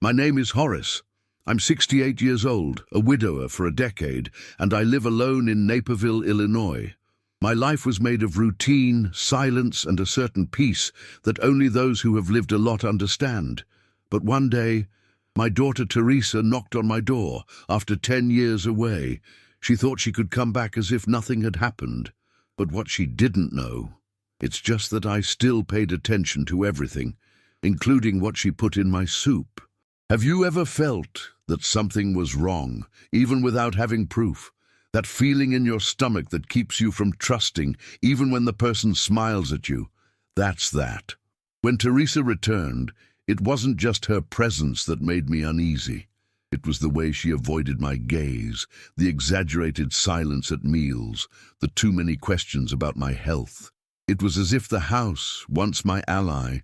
My name is Horace. I'm 68 years old, a widower for a decade, and I live alone in Naperville, Illinois. My life was made of routine, silence, and a certain peace that only those who have lived a lot understand. But one day, my daughter Teresa knocked on my door after 10 years away. She thought she could come back as if nothing had happened. But what she didn't know, it's just that I still paid attention to everything, including what she put in my soup. Have you ever felt that something was wrong, even without having proof? That feeling in your stomach that keeps you from trusting, even when the person smiles at you? That's that. When Teresa returned, it wasn't just her presence that made me uneasy. It was the way she avoided my gaze, the exaggerated silence at meals, the too many questions about my health. It was as if the house, once my ally,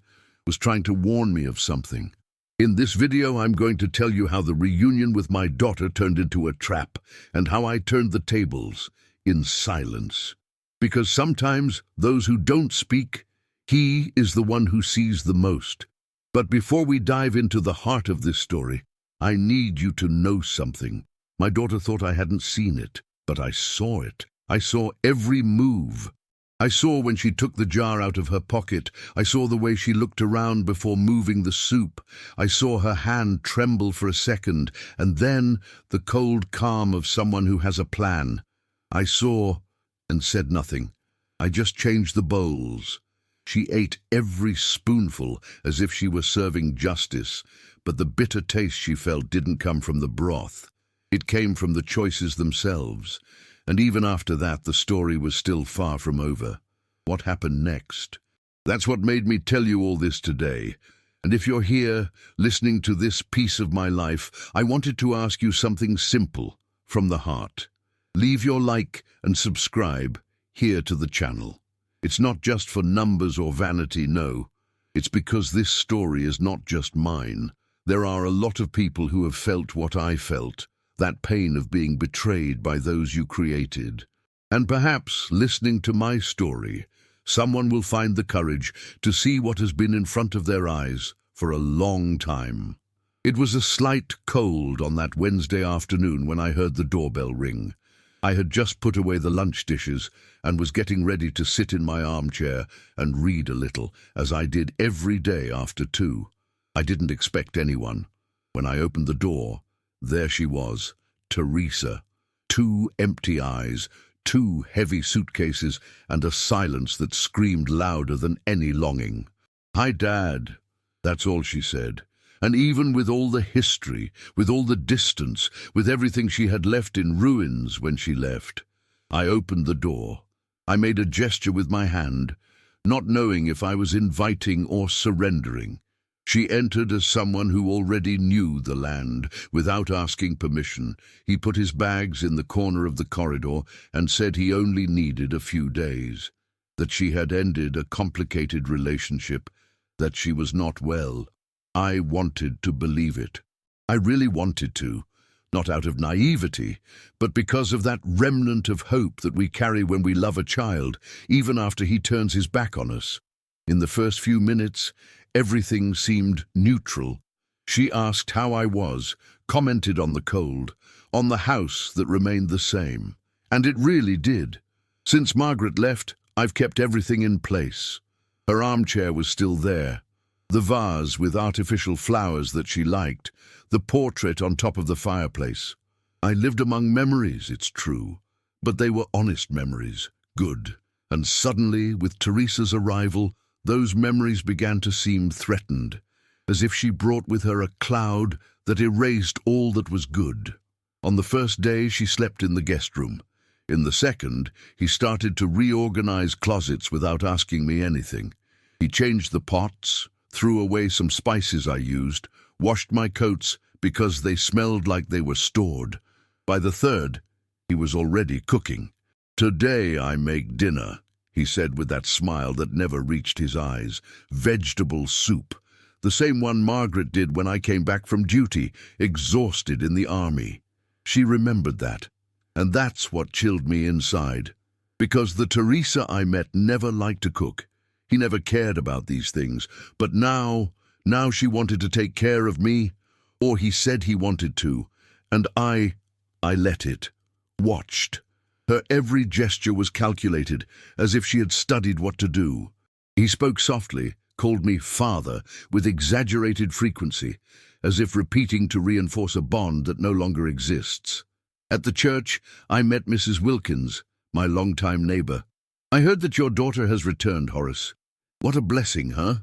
was trying to warn me of something. In this video, I'm going to tell you how the reunion with my daughter turned into a trap, and how I turned the tables in silence. Because sometimes those who don't speak, he is the one who sees the most. But before we dive into the heart of this story, I need you to know something. My daughter thought I hadn't seen it, but I saw it. I saw every move. I saw when she took the jar out of her pocket. I saw the way she looked around before moving the soup. I saw her hand tremble for a second, and then the cold calm of someone who has a plan. I saw and said nothing. I just changed the bowls. She ate every spoonful as if she were serving justice, but the bitter taste she felt didn't come from the broth. It came from the choices themselves. And even after that, the story was still far from over. What happened next? That's what made me tell you all this today. And if you're here, listening to this piece of my life, I wanted to ask you something simple, from the heart. Leave your like and subscribe here to the channel. It's not just for numbers or vanity, no. It's because this story is not just mine. There are a lot of people who have felt what I felt. That pain of being betrayed by those you created. And perhaps, listening to my story, someone will find the courage to see what has been in front of their eyes for a long time. It was a slight cold on that Wednesday afternoon when I heard the doorbell ring. I had just put away the lunch dishes and was getting ready to sit in my armchair and read a little, as I did every day after 2. I didn't expect anyone. When I opened the door, there she was, Teresa. 2 empty eyes, 2 heavy suitcases, and a silence that screamed louder than any longing. "Hi, Dad." That's all she said. And even with all the history, with all the distance, with everything she had left in ruins when she left, I opened the door. I made a gesture with my hand, not knowing if I was inviting or surrendering. She entered as someone who already knew the land, without asking permission. He put his bags in the corner of the corridor and said he only needed a few days, that she had ended a complicated relationship, that she was not well. I wanted to believe it. I really wanted to, not out of naivety, but because of that remnant of hope that we carry when we love a child, even after he turns his back on us. In the first few minutes, everything seemed neutral. She asked how I was, commented on the cold, on the house that remained the same. And it really did. Since Margaret left, I've kept everything in place. Her armchair was still there. The vase with artificial flowers that she liked, the portrait on top of the fireplace. I lived among memories, it's true, but they were honest memories, good. And suddenly, with Teresa's arrival, those memories began to seem threatened, as if she brought with her a cloud that erased all that was good. On the first day, she slept in the guest room. In the second, he started to reorganize closets without asking me anything. He changed the pots, threw away some spices I used, washed my coats because they smelled like they were stored. By the third, he was already cooking. "Today I make dinner," he said with that smile that never reached his eyes. "Vegetable soup, the same one Margaret did when I came back from duty, exhausted in the army." She remembered that, and that's what chilled me inside. Because the Teresa I met never liked to cook. He never cared about these things, but now she wanted to take care of me. Or he said he wanted to, and I let it. Watched. Her every gesture was calculated, as if she had studied what to do. He spoke softly, called me father, with exaggerated frequency, as if repeating to reinforce a bond that no longer exists. At the church, I met Mrs. Wilkins, my longtime neighbor. "I heard that your daughter has returned, Horace. What a blessing, huh?"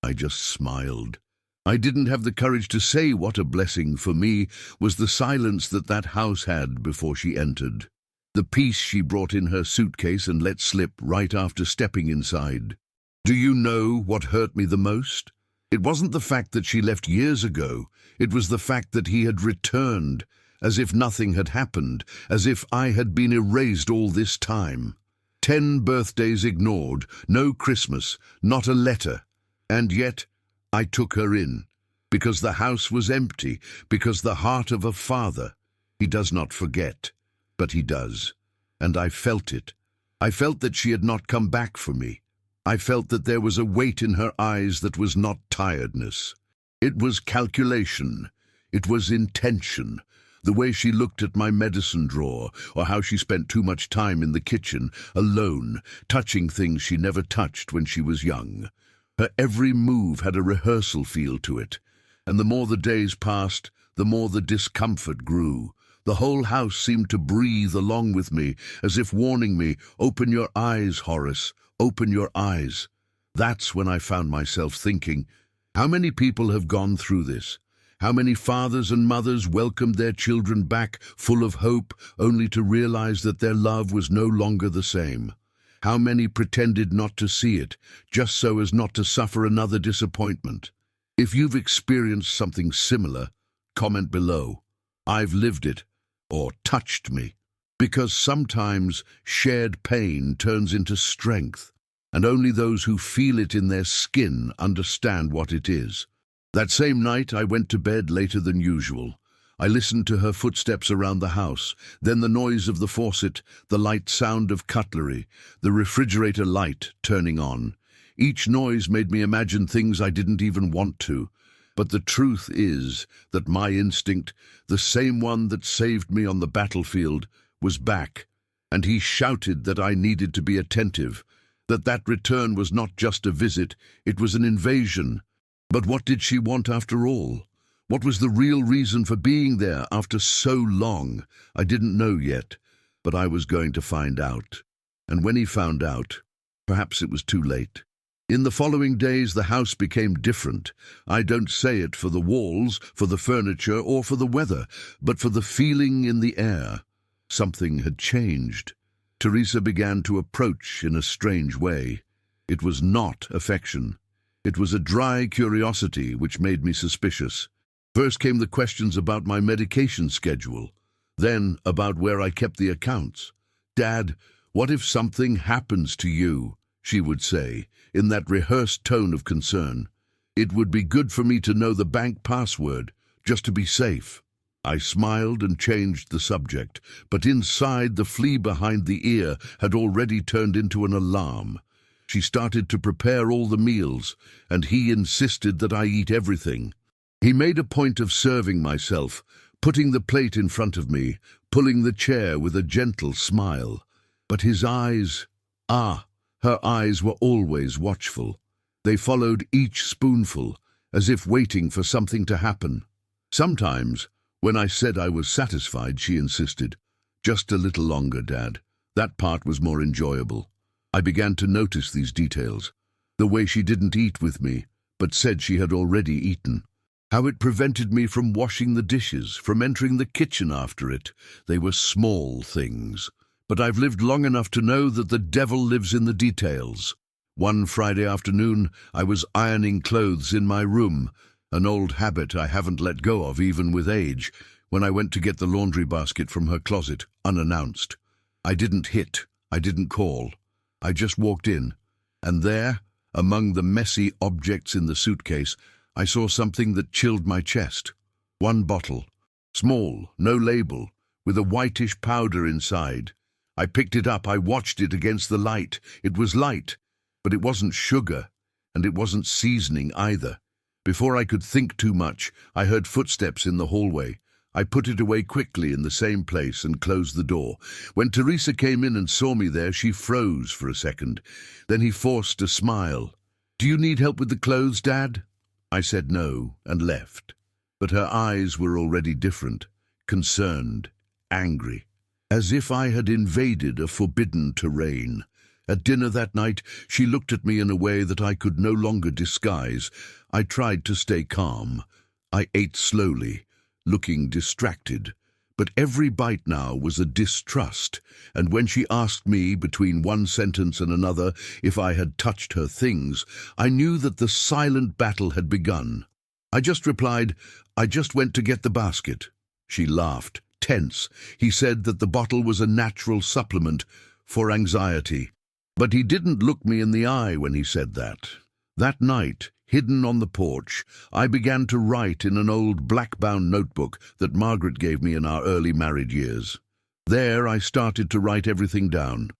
I just smiled. I didn't have the courage to say what a blessing for me was the silence that house had before she entered. The peace she brought in her suitcase and let slip right after stepping inside. Do you know what hurt me the most? It wasn't the fact that she left years ago. It was the fact that he had returned, as if nothing had happened, as if I had been erased all this time. 10 birthdays ignored, no Christmas, not a letter. And yet, I took her in, because the house was empty, because the heart of a father. He does not forget, but he does. And I felt it. I felt that she had not come back for me. I felt that there was a weight in her eyes that was not tiredness. It was calculation. It was intention. The way she looked at my medicine drawer, or how she spent too much time in the kitchen, alone, touching things she never touched when she was young. Her every move had a rehearsal feel to it, and the more the days passed, the more the discomfort grew. The whole house seemed to breathe along with me, as if warning me, "Open your eyes, Horace, open your eyes." That's when I found myself thinking, how many people have gone through this? How many fathers and mothers welcomed their children back full of hope, only to realize that their love was no longer the same? How many pretended not to see it, just so as not to suffer another disappointment? If you've experienced something similar, comment below. I've lived it, or touched me. Because sometimes shared pain turns into strength, and only those who feel it in their skin understand what it is. That same night, I went to bed later than usual. I listened to her footsteps around the house, then the noise of the faucet, the light sound of cutlery, the refrigerator light turning on. Each noise made me imagine things I didn't even want to. But the truth is that my instinct, the same one that saved me on the battlefield, was back, and he shouted that I needed to be attentive, that return was not just a visit, it was an invasion. But what did she want after all? What was the real reason for being there after so long? I didn't know yet, but I was going to find out. And when he found out, perhaps it was too late. In the following days, the house became different. I don't say it for the walls, for the furniture, or for the weather, but for the feeling in the air. Something had changed. Teresa began to approach in a strange way. It was not affection. It was a dry curiosity which made me suspicious. First came the questions about my medication schedule, then about where I kept the accounts. "Dad, what if something happens to you?" she would say, in that rehearsed tone of concern. "It would be good for me to know the bank password, just to be safe." I smiled and changed the subject, but inside the flea behind the ear had already turned into an alarm. She started to prepare all the meals, and he insisted that I eat everything. He made a point of serving myself, putting the plate in front of me, pulling the chair with a gentle smile. But his eyes, her eyes were always watchful. They followed each spoonful, as if waiting for something to happen. Sometimes, when I said I was satisfied, she insisted, "Just a little longer, Dad. That part was more enjoyable." I began to notice these details. The way she didn't eat with me, but said she had already eaten. How it prevented me from washing the dishes, from entering the kitchen after it. They were small things. But I've lived long enough to know that the devil lives in the details. One Friday afternoon, I was ironing clothes in my room, an old habit I haven't let go of even with age, when I went to get the laundry basket from her closet, unannounced. I didn't hit, I didn't call. I just walked in, and there, among the messy objects in the suitcase, I saw something that chilled my chest. One bottle, small, no label, with a whitish powder inside. I picked it up, I watched it against the light. It was light, but it wasn't sugar, and it wasn't seasoning either. Before I could think too much, I heard footsteps in the hallway. I put it away quickly in the same place and closed the door. When Teresa came in and saw me there, she froze for a second. Then he forced a smile. "Do you need help with the clothes, Dad?" I said no and left. But her eyes were already different, concerned, angry, as if I had invaded a forbidden terrain. At dinner that night, she looked at me in a way that I could no longer disguise. I tried to stay calm. I ate slowly, looking distracted. But every bite now was a distrust, and when she asked me, between one sentence and another, if I had touched her things, I knew that the silent battle had begun. I just replied, "I just went to get the basket." She laughed, tense. He said that the bottle was a natural supplement for anxiety. But he didn't look me in the eye when he said that. That night, hidden on the porch, I began to write in an old black-bound notebook that Margaret gave me in our early married years. There I started to write everything down.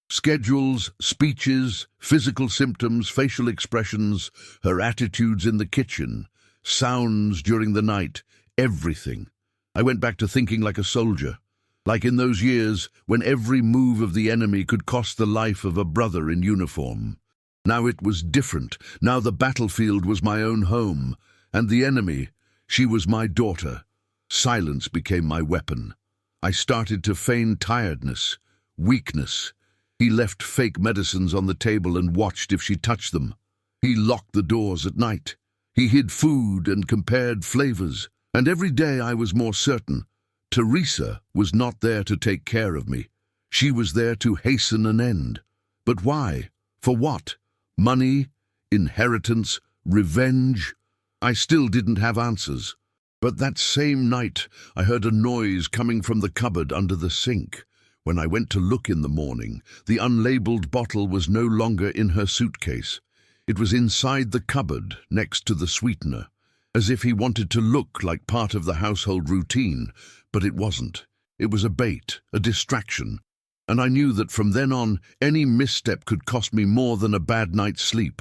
Schedules, speeches, physical symptoms, facial expressions, her attitudes in the kitchen, sounds during the night, everything. I went back to thinking like a soldier, like in those years when every move of the enemy could cost the life of a brother in uniform. Now it was different. Now the battlefield was my own home, and the enemy, she was my daughter. Silence became my weapon. I started to feign tiredness, weakness. He left fake medicines on the table and watched if she touched them. He locked the doors at night. He hid food and compared flavors. And every day I was more certain. Teresa was not there to take care of me. She was there to hasten an end. But why? For what? Money? Inheritance? Revenge? I still didn't have answers. But that same night I heard a noise coming from the cupboard under the sink. When I went to look in the morning, the unlabeled bottle was no longer in her suitcase. It was inside the cupboard, next to the sweetener, as if he wanted to look like part of the household routine. But it wasn't. It was a bait, a distraction. And I knew that from then on, any misstep could cost me more than a bad night's sleep.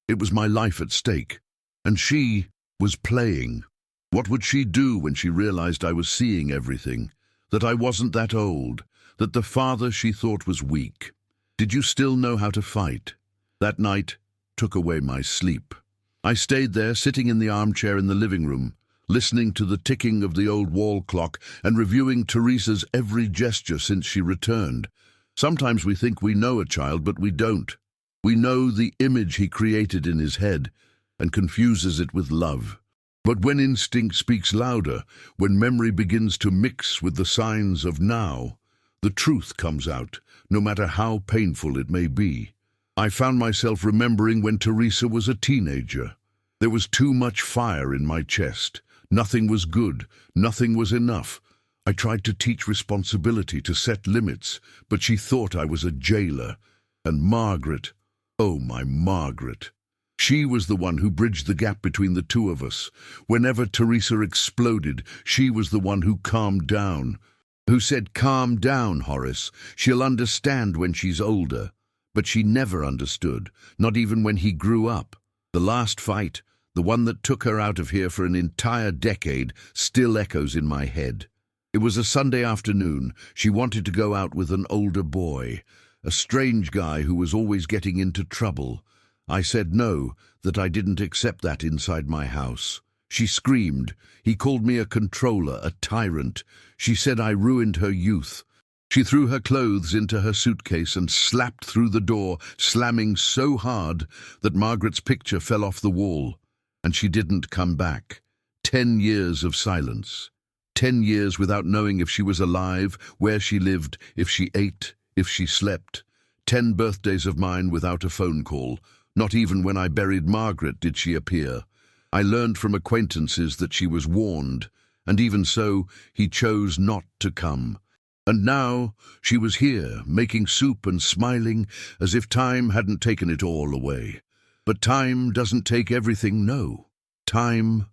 It was my life at stake. And she was playing. What would she do when she realized I was seeing everything? That I wasn't that old? That the father she thought was weak? Did you still know how to fight? That night took away my sleep. I stayed there, sitting in the armchair in the living room, listening to the ticking of the old wall clock and reviewing Teresa's every gesture since she returned. Sometimes we think we know a child, but we don't. We know the image he created in his head and confuses it with love. But when instinct speaks louder, when memory begins to mix with the signs of now, the truth comes out, no matter how painful it may be. I found myself remembering when Teresa was a teenager. There was too much fire in my chest. Nothing was good. Nothing was enough. I tried to teach responsibility, to set limits, but she thought I was a jailer. And Margaret, oh my Margaret. She was the one who bridged the gap between the two of us. Whenever Teresa exploded, she was the one who calmed down. Who said, "Calm down, Horace. She'll understand when she's older." But she never understood, not even when he grew up. The last fight, the one that took her out of here for an entire decade, still echoes in my head. It was a Sunday afternoon. She wanted to go out with an older boy, a strange guy who was always getting into trouble. I said no, that I didn't accept that inside my house. She screamed. He called me a controller, a tyrant. She said I ruined her youth. She threw her clothes into her suitcase and slapped through the door, slamming so hard that Margaret's picture fell off the wall. And she didn't come back. 10 years of silence. 10 years without knowing if she was alive, where she lived, if she ate, if she slept. 10 birthdays of mine without a phone call. Not even when I buried Margaret did she appear. I learned from acquaintances that she was warned, and even so, he chose not to come. And now she was here, making soup and smiling, as if time hadn't taken it all away. But time doesn't take everything, no. Time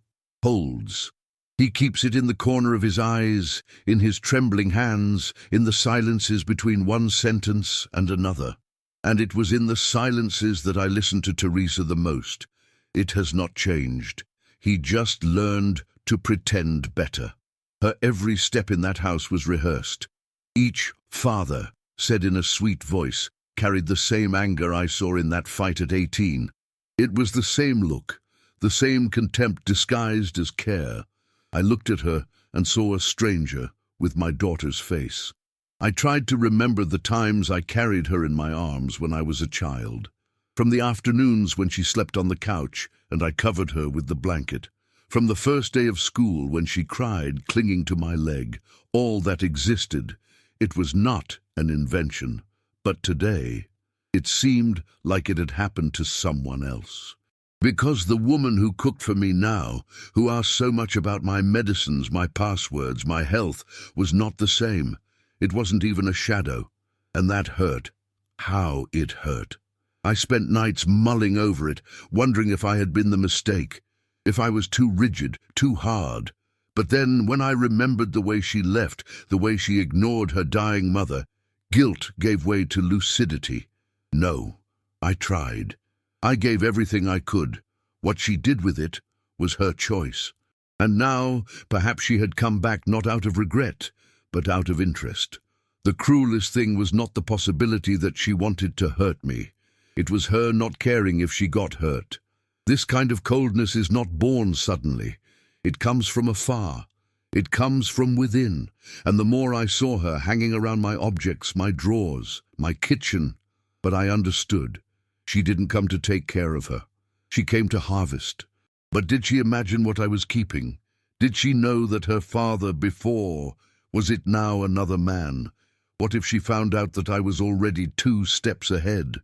holds. He keeps it in the corner of his eyes, in his trembling hands, in the silences between one sentence and another. And it was in the silences that I listened to Teresa the most. It has not changed. He just learned to pretend better. Her every step in that house was rehearsed. Each "father" said in a sweet voice carried the same anger I saw in that fight at 18. It was the same look, the same contempt disguised as care. I looked at her and saw a stranger with my daughter's face. I tried to remember the times I carried her in my arms when I was a child. From the afternoons when she slept on the couch and I covered her with the blanket. From the first day of school when she cried, clinging to my leg. All that existed. It was not an invention. But today, it seemed like it had happened to someone else. Because the woman who cooked for me now, who asked so much about my medicines, my passwords, my health, was not the same. It wasn't even a shadow. And that hurt. How it hurt. I spent nights mulling over it, wondering if I had been the mistake, if I was too rigid, too hard. But then, when I remembered the way she left, the way she ignored her dying mother, guilt gave way to lucidity. No, I tried. I gave everything I could. What she did with it was her choice. And now, perhaps she had come back not out of regret, but out of interest. The cruelest thing was not the possibility that she wanted to hurt me. It was her not caring if she got hurt. This kind of coldness is not born suddenly. It comes from afar. It comes from within. And the more I saw her hanging around my objects, my drawers, my kitchen, but I understood. She didn't come to take care of her. She came to harvest. But did she imagine what I was keeping? Did she know that her father before, was it now another man? What if she found out that I was already 2 steps ahead?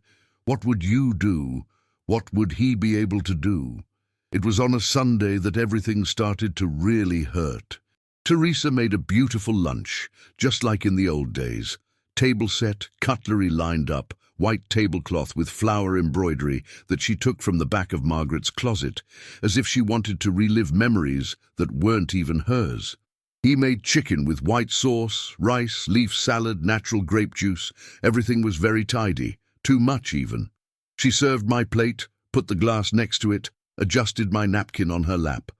What would you do? What would he be able to do? It was on a Sunday that everything started to really hurt. Teresa made a beautiful lunch, just like in the old days. Table set, cutlery lined up, white tablecloth with flower embroidery that she took from the back of Margaret's closet, as if she wanted to relive memories that weren't even hers. He made chicken with white sauce, rice, leaf salad, natural grape juice. Everything was very tidy, too much even. She served my plate, put the glass next to it, adjusted my napkin on her lap.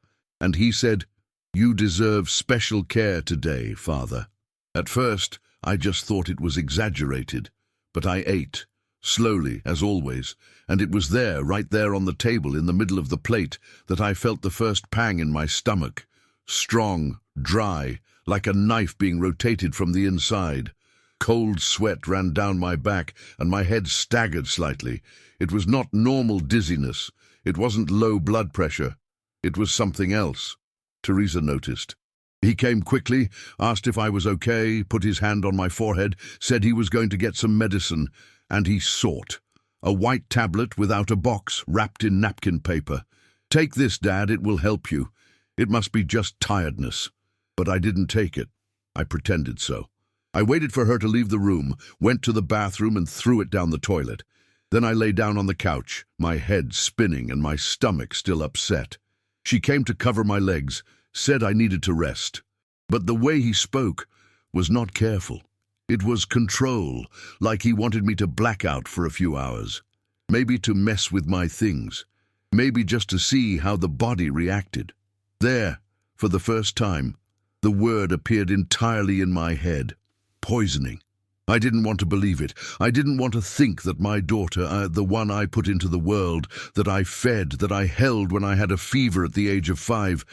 And he said, "You deserve special care today, Father." At first, I just thought it was exaggerated. But I ate, slowly, as always, and it was there, right there on the table in the middle of the plate, that I felt the first pang in my stomach. Strong, dry, like a knife being rotated from the inside. Cold sweat ran down my back, and my head staggered slightly. It was not normal dizziness. It wasn't low blood pressure. It was something else. Teresa noticed. He came quickly, asked if I was okay, put his hand on my forehead, said he was going to get some medicine, and he sought. A white tablet without a box, wrapped in napkin paper. "Take this, Dad, it will help you. It must be just tiredness." But I didn't take it. I pretended so. I waited for her to leave the room, went to the bathroom and threw it down the toilet. Then I lay down on the couch, my head spinning and my stomach still upset. She came to cover my legs, said I needed to rest. But the way he spoke was not careful. It was control, like he wanted me to black out for a few hours. Maybe to mess with my things. Maybe just to see how the body reacted. There, for the first time, the word appeared entirely in my head. Poisoning. I didn't want to believe it. I didn't want to think that my daughter, the one I put into the world, that I fed, that I held when I had a fever at the age of 5,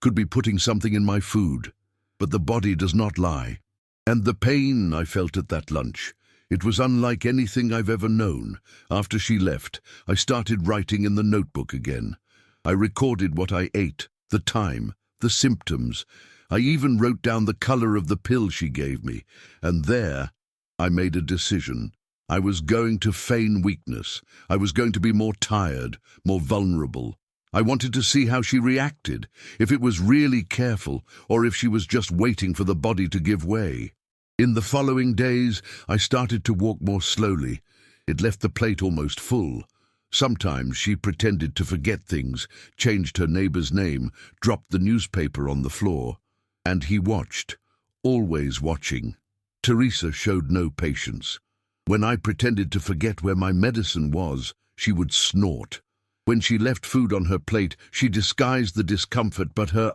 could be putting something in my food. But the body does not lie. And the pain I felt at that lunch, it was unlike anything I've ever known. After she left, I started writing in the notebook again. I recorded what I ate, the time, the symptoms. I even wrote down the color of the pill she gave me. And there, I made a decision. I was going to feign weakness. I was going to be more tired, more vulnerable. I wanted to see how she reacted, if it was really careful, or if she was just waiting for the body to give way. In the following days, I started to walk more slowly. It left the plate almost full. Sometimes she pretended to forget things, changed her neighbor's name, dropped the newspaper on the floor. And he watched, always watching. Teresa showed no patience. When I pretended to forget where my medicine was, she would snort. When she left food on her plate, she disguised the discomfort, but the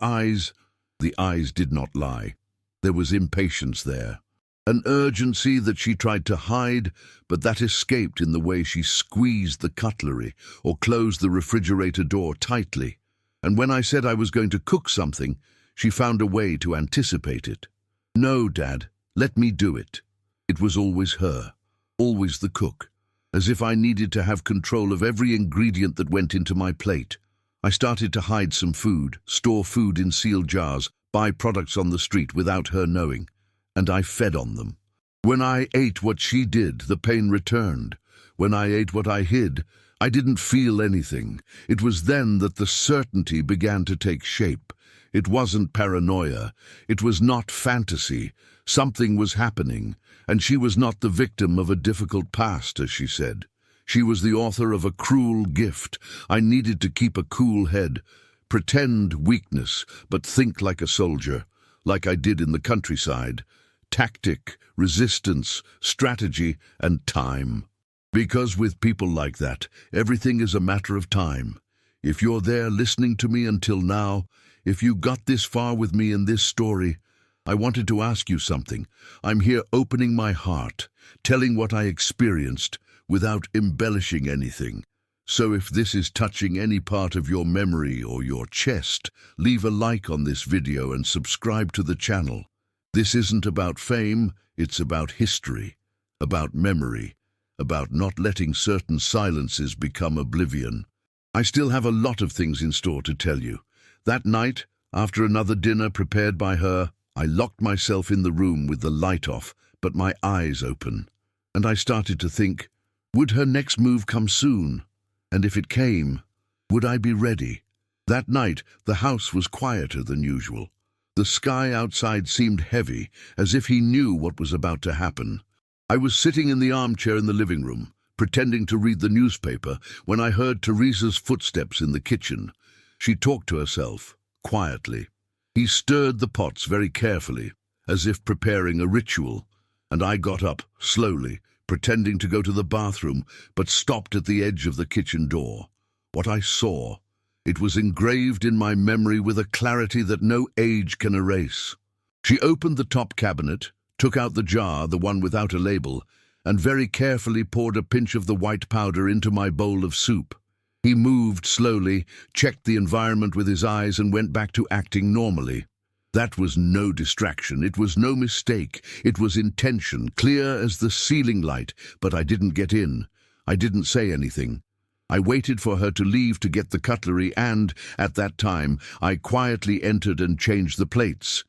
eyes did not lie. There was impatience there. An urgency that she tried to hide, but that escaped in the way she squeezed the cutlery or closed the refrigerator door tightly. And when I said I was going to cook something, she found a way to anticipate it. "No, Dad, let me do it." It was always her, always the cook, as if I needed to have control of every ingredient that went into my plate. I started to hide some food, store food in sealed jars, buy products on the street without her knowing, and I fed on them. When I ate what she did, the pain returned. When I ate what I hid, I didn't feel anything. It was then that the certainty began to take shape. It wasn't paranoia. It was not fantasy. Something was happening, and she was not the victim of a difficult past, as she said. She was the author of a cruel gift. I needed to keep a cool head, pretend weakness, but think like a soldier, like I did in the countryside. Tactic, resistance, strategy, and time. Because with people like that, everything is a matter of time. If you're there listening to me until now, if you got this far with me in this story, I wanted to ask you something. I'm here opening my heart, telling what I experienced, without embellishing anything. So if this is touching any part of your memory or your chest, leave a like on this video and subscribe to the channel. This isn't about fame, it's about history, about memory, about not letting certain silences become oblivion. I still have a lot of things in store to tell you. That night, after another dinner prepared by her, I locked myself in the room with the light off, but my eyes open. And I started to think, would her next move come soon? And if it came, would I be ready? That night, the house was quieter than usual. The sky outside seemed heavy, as if he knew what was about to happen. I was sitting in the armchair in the living room, pretending to read the newspaper, when I heard Teresa's footsteps in the kitchen. She talked to herself, quietly. He stirred the pots very carefully, as if preparing a ritual, and I got up, slowly, pretending to go to the bathroom, but stopped at the edge of the kitchen door. What I saw, it was engraved in my memory with a clarity that no age can erase. She opened the top cabinet, took out the jar, the one without a label, and very carefully poured a pinch of the white powder into my bowl of soup. He moved slowly, checked the environment with his eyes, and went back to acting normally. That was no distraction, it was no mistake, it was intention, clear as the ceiling light, but I didn't get in. I didn't say anything. I waited for her to leave to get the cutlery and, at that time, I quietly entered and changed the plates.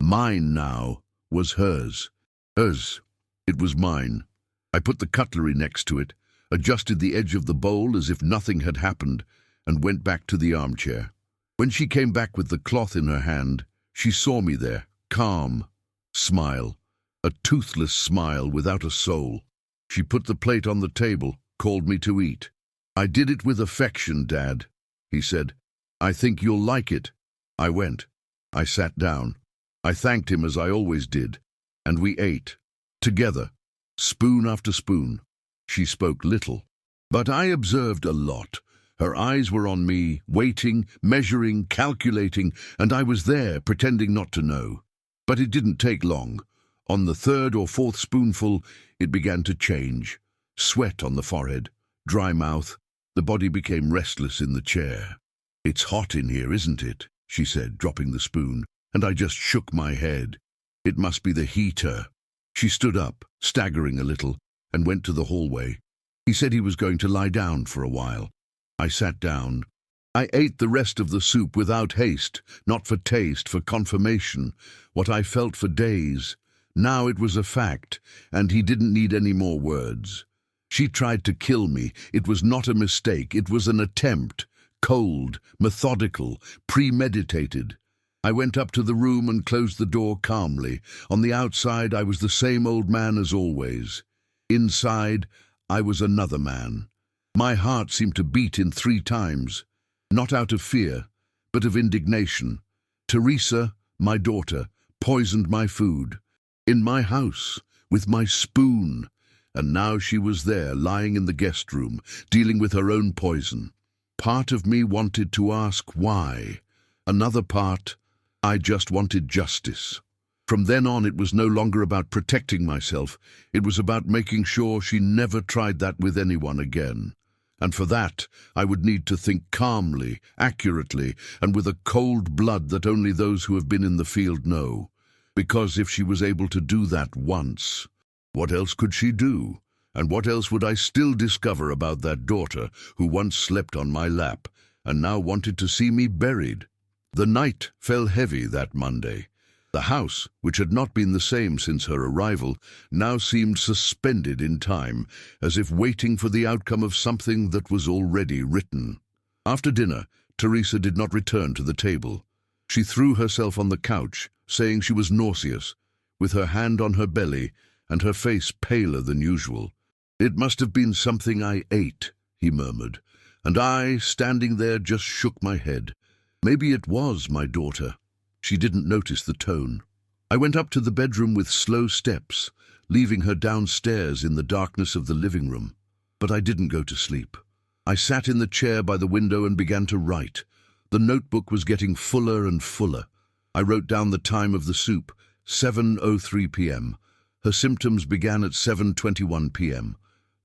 Mine now was hers. Hers. It was mine. I put the cutlery next to it, adjusted the edge of the bowl as if nothing had happened, and went back to the armchair. When she came back with the cloth in her hand, she saw me there, calm, smile, a toothless smile without a soul. She put the plate on the table, called me to eat. "I did it with affection, Dad," he said. "I think you'll like it." I went. I sat down. I thanked him as I always did, and we ate, together, spoon after spoon. She spoke little, but I observed a lot. Her eyes were on me, waiting, measuring, calculating, and I was there, pretending not to know. But it didn't take long. On the third or fourth spoonful, it began to change. Sweat on the forehead, dry mouth. The body became restless in the chair. "It's hot in here, isn't it?" she said, dropping the spoon, and I just shook my head. "It must be the heater." She stood up, staggering a little, and went to the hallway. He said he was going to lie down for a while. I sat down. I ate the rest of the soup without haste, not for taste, for confirmation, what I felt for days. Now it was a fact, and he didn't need any more words. She tried to kill me. It was not a mistake. It was an attempt, cold, methodical, premeditated. I went up to the room and closed the door calmly. On the outside, I was the same old man as always. Inside, I was another man. My heart seemed to beat in 3 times, not out of fear, but of indignation. Teresa, my daughter, poisoned my food. In my house, with my spoon. And now she was there, lying in the guest room, dealing with her own poison. Part of me wanted to ask why. Another part, I just wanted justice. From then on, it was no longer about protecting myself. It was about making sure she never tried that with anyone again. And for that, I would need to think calmly, accurately, and with a cold blood that only those who have been in the field know. Because if she was able to do that once, what else could she do? And what else would I still discover about that daughter who once slept on my lap and now wanted to see me buried? The night fell heavy that Monday. The house, which had not been the same since her arrival, now seemed suspended in time, as if waiting for the outcome of something that was already written. After dinner, Teresa did not return to the table. She threw herself on the couch, saying she was nauseous, with her hand on her belly and her face paler than usual. "It must have been something I ate," he murmured, and I, standing there, just shook my head. Maybe it was my daughter. She didn't notice the tone. I went up to the bedroom with slow steps, leaving her downstairs in the darkness of the living room. But I didn't go to sleep. I sat in the chair by the window and began to write. The notebook was getting fuller and fuller. I wrote down the time of the soup, 7:03 p.m. Her symptoms began at 7:21 p.m.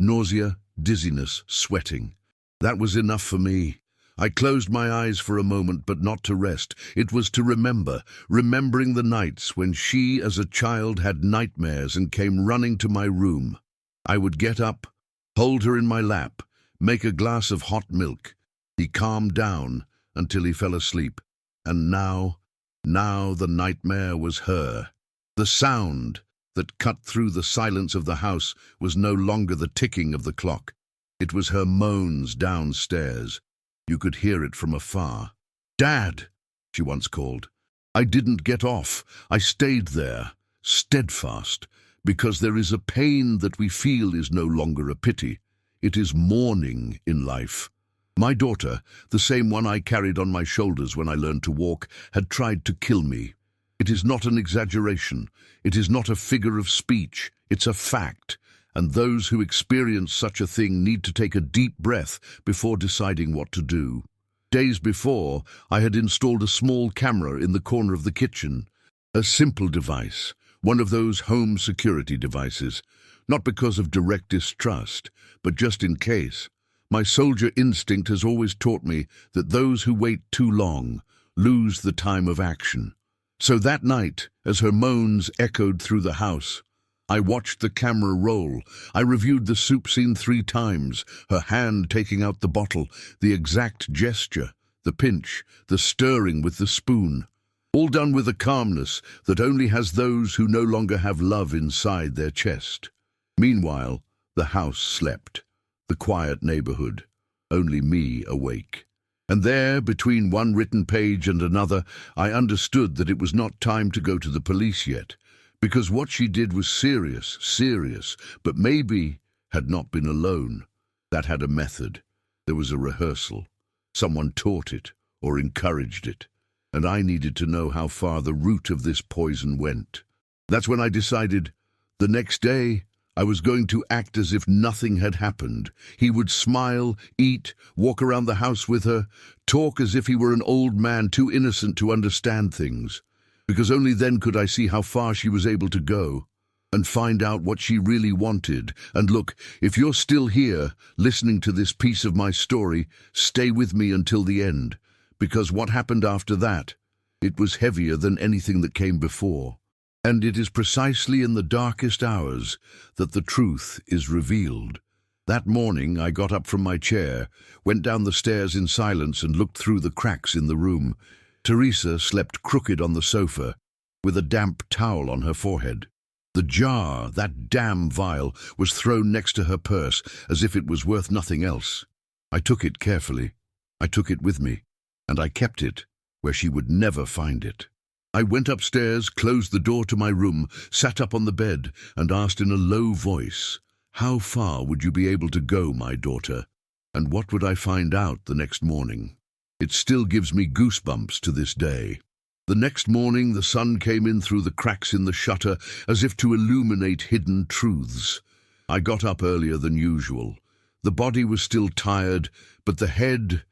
Nausea, dizziness, sweating. That was enough for me. I closed my eyes for a moment, but not to rest. It was to remembering the nights when she, as a child, had nightmares and came running to my room. I would get up, hold her in my lap, make a glass of hot milk. He calmed down until he fell asleep. And now the nightmare was her. The sound that cut through the silence of the house was no longer the ticking of the clock. It was her moans downstairs. You could hear it from afar. "Dad," she once called. I didn't get off. I stayed there, steadfast, because there is a pain that we feel is no longer a pity. It is mourning in life. My daughter, the same one I carried on my shoulders when I learned to walk, had tried to kill me. It is not an exaggeration. It is not a figure of speech. It's a fact. And those who experience such a thing need to take a deep breath before deciding what to do. Days before, I had installed a small camera in the corner of the kitchen. A simple device, one of those home security devices, not because of direct distrust, but just in case. My soldier instinct has always taught me that those who wait too long lose the time of action. So that night, as her moans echoed through the house, I watched the camera roll. I reviewed the soup scene 3 times, her hand taking out the bottle, the exact gesture, the pinch, the stirring with the spoon. All done with a calmness that only has those who no longer have love inside their chest. Meanwhile, the house slept, the quiet neighborhood, only me awake. And there, between one written page and another, I understood that it was not time to go to the police yet. Because what she did was serious, but maybe had not been alone. That had a method. There was a rehearsal. Someone taught it or encouraged it. And I needed to know how far the root of this poison went. That's when I decided, the next day, I was going to act as if nothing had happened. He would smile, eat, walk around the house with her, talk as if he were an old man too innocent to understand things. Because only then could I see how far she was able to go and find out what she really wanted. And look, if you're still here, listening to this piece of my story, stay with me until the end, because what happened after that, it was heavier than anything that came before. And it is precisely in the darkest hours that the truth is revealed. That morning, I got up from my chair, went down the stairs in silence and looked through the cracks in the room. Teresa slept crooked on the sofa, with a damp towel on her forehead. The jar, that damn vial, was thrown next to her purse, as if it was worth nothing else. I took it carefully. I took it with me, and I kept it where she would never find it. I went upstairs, closed the door to my room, sat up on the bed, and asked in a low voice, "How far would you be able to go, my daughter? And what would I find out the next morning?" It still gives me goosebumps to this day. The next morning, the sun came in through the cracks in the shutter as if to illuminate hidden truths. I got up earlier than usual. The body was still tired, but the head,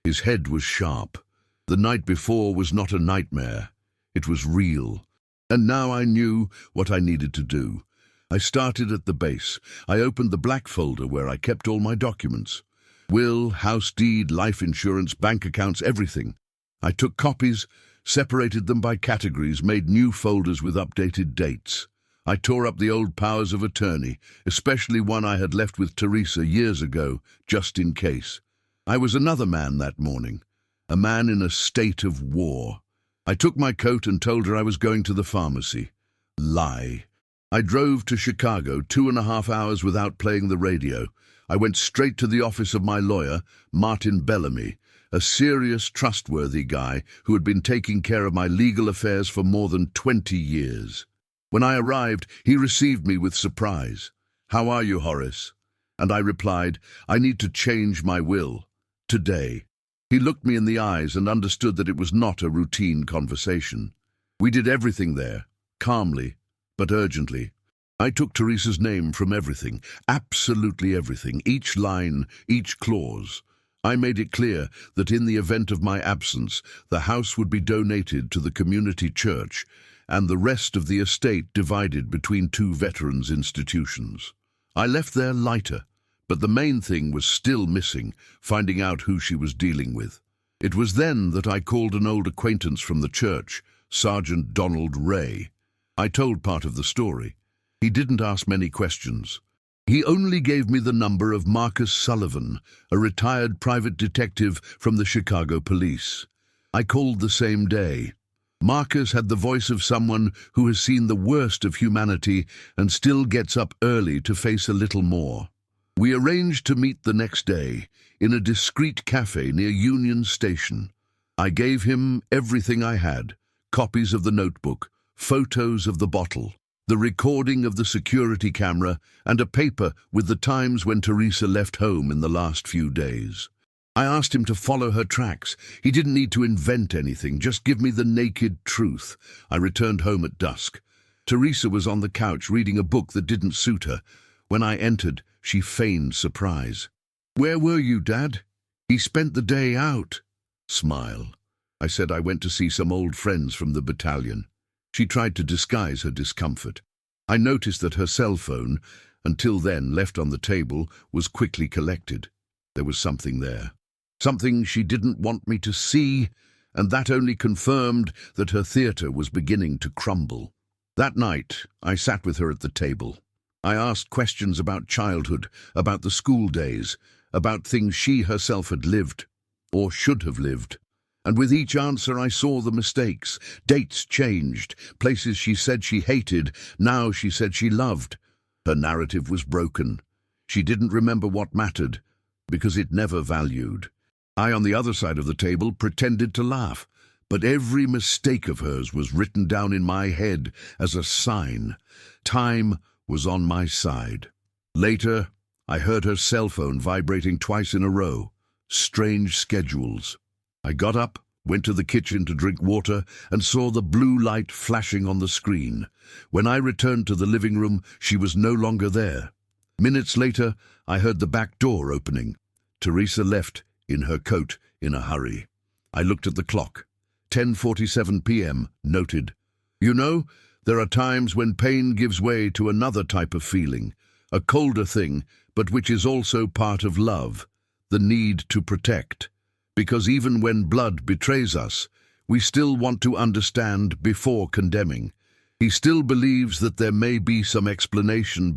His head was sharp. The night before was not a nightmare. It was real. And now I knew what I needed to do. I started at the base. I opened the black folder where I kept all my documents. Will, house deed, life insurance, bank accounts, everything. I took copies, separated them by categories, made new folders with updated dates. I tore up the old powers of attorney, especially one I had left with Teresa years ago, just in case. I was another man that morning, a man in a state of war. I took my coat and told her I was going to the pharmacy. Lie. I drove to Chicago 2.5 hours without playing the radio. I went straight to the office of my lawyer, Martin Bellamy, a serious, trustworthy guy who had been taking care of my legal affairs for more than 20 years. When I arrived, he received me with surprise. "How are you, Horace?" And I replied, "I need to change my will. Today." He looked me in the eyes and understood that it was not a routine conversation. We did everything there, calmly, but urgently. I took Teresa's name from everything, absolutely everything, each line, each clause. I made it clear that in the event of my absence, the house would be donated to the community church and the rest of the estate divided between 2 veterans' institutions. I left there lighter, but the main thing was still missing, finding out who she was dealing with. It was then that I called an old acquaintance from the church, Sergeant Donald Ray. I told part of the story. He didn't ask many questions. He only gave me the number of Marcus Sullivan, a retired private detective from the Chicago police. I called the same day. Marcus had the voice of someone who has seen the worst of humanity and still gets up early to face a little more. We arranged to meet the next day in a discreet cafe near Union Station. I gave him everything I had, copies of the notebook, photos of the bottle, the recording of the security camera, and a paper with the times when Teresa left home in the last few days. I asked him to follow her tracks. He didn't need to invent anything, just give me the naked truth. I returned home at dusk. Teresa was on the couch reading a book that didn't suit her. When I entered, she feigned surprise. "Where were you, Dad?" "He spent the day out." Smile. I said I went to see some old friends from the battalion. She tried to disguise her discomfort. I noticed that her cell phone, until then left on the table, was quickly collected. There was something there. Something she didn't want me to see, and that only confirmed that her theater was beginning to crumble. That night, I sat with her at the table. I asked questions about childhood, about the school days, about things she herself had lived, or should have lived. And with each answer I saw the mistakes. Dates changed. Places she said she hated, now she said she loved. Her narrative was broken. She didn't remember what mattered, because it never valued. I, on the other side of the table, pretended to laugh, but every mistake of hers was written down in my head as a sign. Time was on my side. Later, I heard her cell phone vibrating twice in a row. Strange schedules. I got up, went to the kitchen to drink water, and saw the blue light flashing on the screen. When I returned to the living room, she was no longer there. Minutes later, I heard the back door opening. Teresa left, in her coat, in a hurry. I looked at the clock. 10:47 p.m., noted. You know, there are times when pain gives way to another type of feeling, a colder thing, but which is also part of love, the need to protect. Because even when blood betrays us, we still want to understand before condemning. He still believes that there may be some explanation,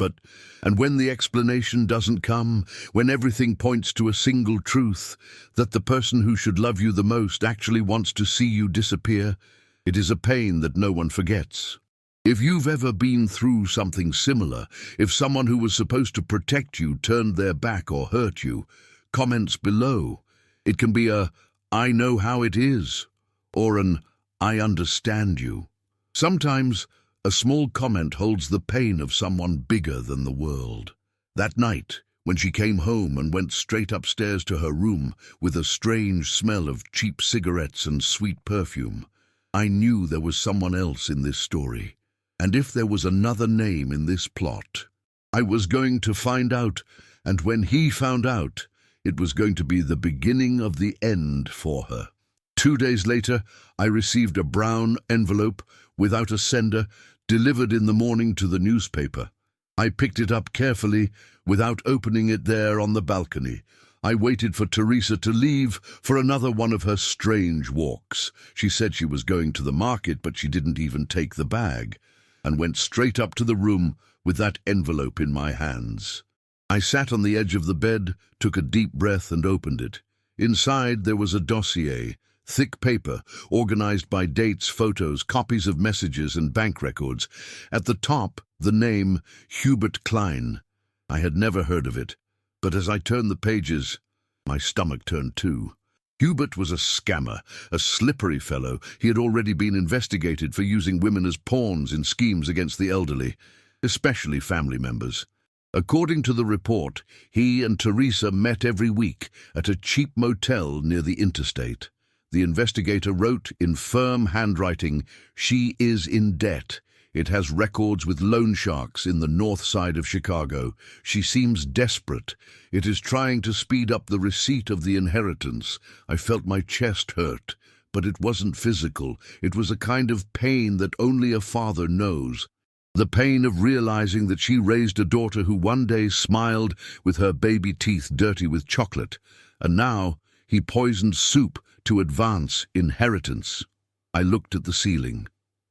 and when the explanation doesn't come, when everything points to a single truth, that the person who should love you the most actually wants to see you disappear, it is a pain that no one forgets. If you've ever been through something similar, if someone who was supposed to protect you turned their back or hurt you, comments below. It can be a, "I know how it is," or an, "I understand you." Sometimes, a small comment holds the pain of someone bigger than the world. That night, when she came home and went straight upstairs to her room with a strange smell of cheap cigarettes and sweet perfume, I knew there was someone else in this story. And if there was another name in this plot, I was going to find out, and when he found out, It was going to be the beginning of the end for her. 2 days later, I received a brown envelope without a sender, delivered in the morning to the newspaper. I picked it up carefully, without opening it there on the balcony. I waited for Teresa to leave for another one of her strange walks. She said she was going to the market, but she didn't even take the bag, and went straight up to the room with that envelope in my hands. I sat on the edge of the bed, took a deep breath and opened it. Inside there was a dossier, thick paper, organized by dates, photos, copies of messages and bank records. At the top, the name Hubert Klein. I had never heard of it, but as I turned the pages, my stomach turned too. Hubert was a scammer, a slippery fellow. He had already been investigated for using women as pawns in schemes against the elderly, especially family members. According to the report, he and Teresa met every week at a cheap motel near the interstate. The investigator wrote in firm handwriting, "She is in debt. It has records with loan sharks in the north side of Chicago. She seems desperate. It is trying to speed up the receipt of the inheritance." I felt my chest hurt, but it wasn't physical. It was a kind of pain that only a father knows. The pain of realizing that she raised a daughter who one day smiled with her baby teeth dirty with chocolate, and now he poisoned soup to advance inheritance. I looked at the ceiling.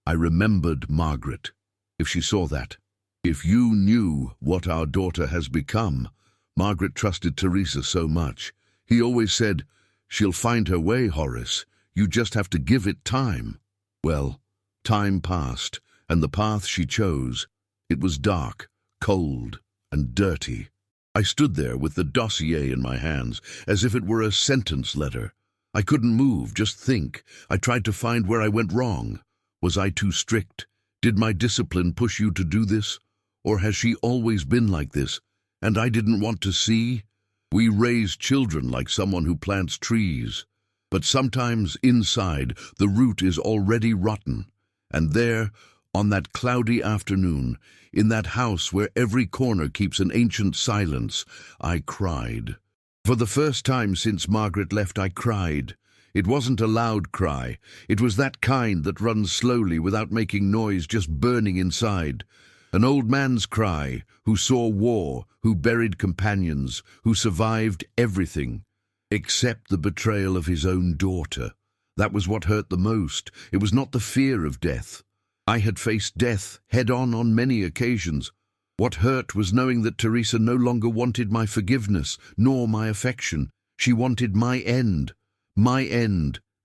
I remembered Margaret. If she saw that. If you knew what our daughter has become. Margaret trusted Teresa so much. He always said, "She'll find her way, Horace. You just have to give it time." Well, time passed, and the path she chose, it was dark, cold, and dirty. I stood there with the dossier in my hands, as if it were a sentence letter. I couldn't move, just think. I tried to find where I went wrong. Was I too strict? Did my discipline push you to do this? Or has she always been like this, and I didn't want to see? We raise children like someone who plants trees. But sometimes inside, the root is already rotten. And there, on that cloudy afternoon, in that house where every corner keeps an ancient silence, I cried. For the first time since Margaret left, I cried. It wasn't a loud cry. It was that kind that runs slowly without making noise, just burning inside. An old man's cry, who saw war, who buried companions, who survived everything, except the betrayal of his own daughter. That was what hurt the most. It was not the fear of death. I had faced death head-on many occasions. What hurt was knowing that Teresa no longer wanted my forgiveness, nor my affection. She wanted my end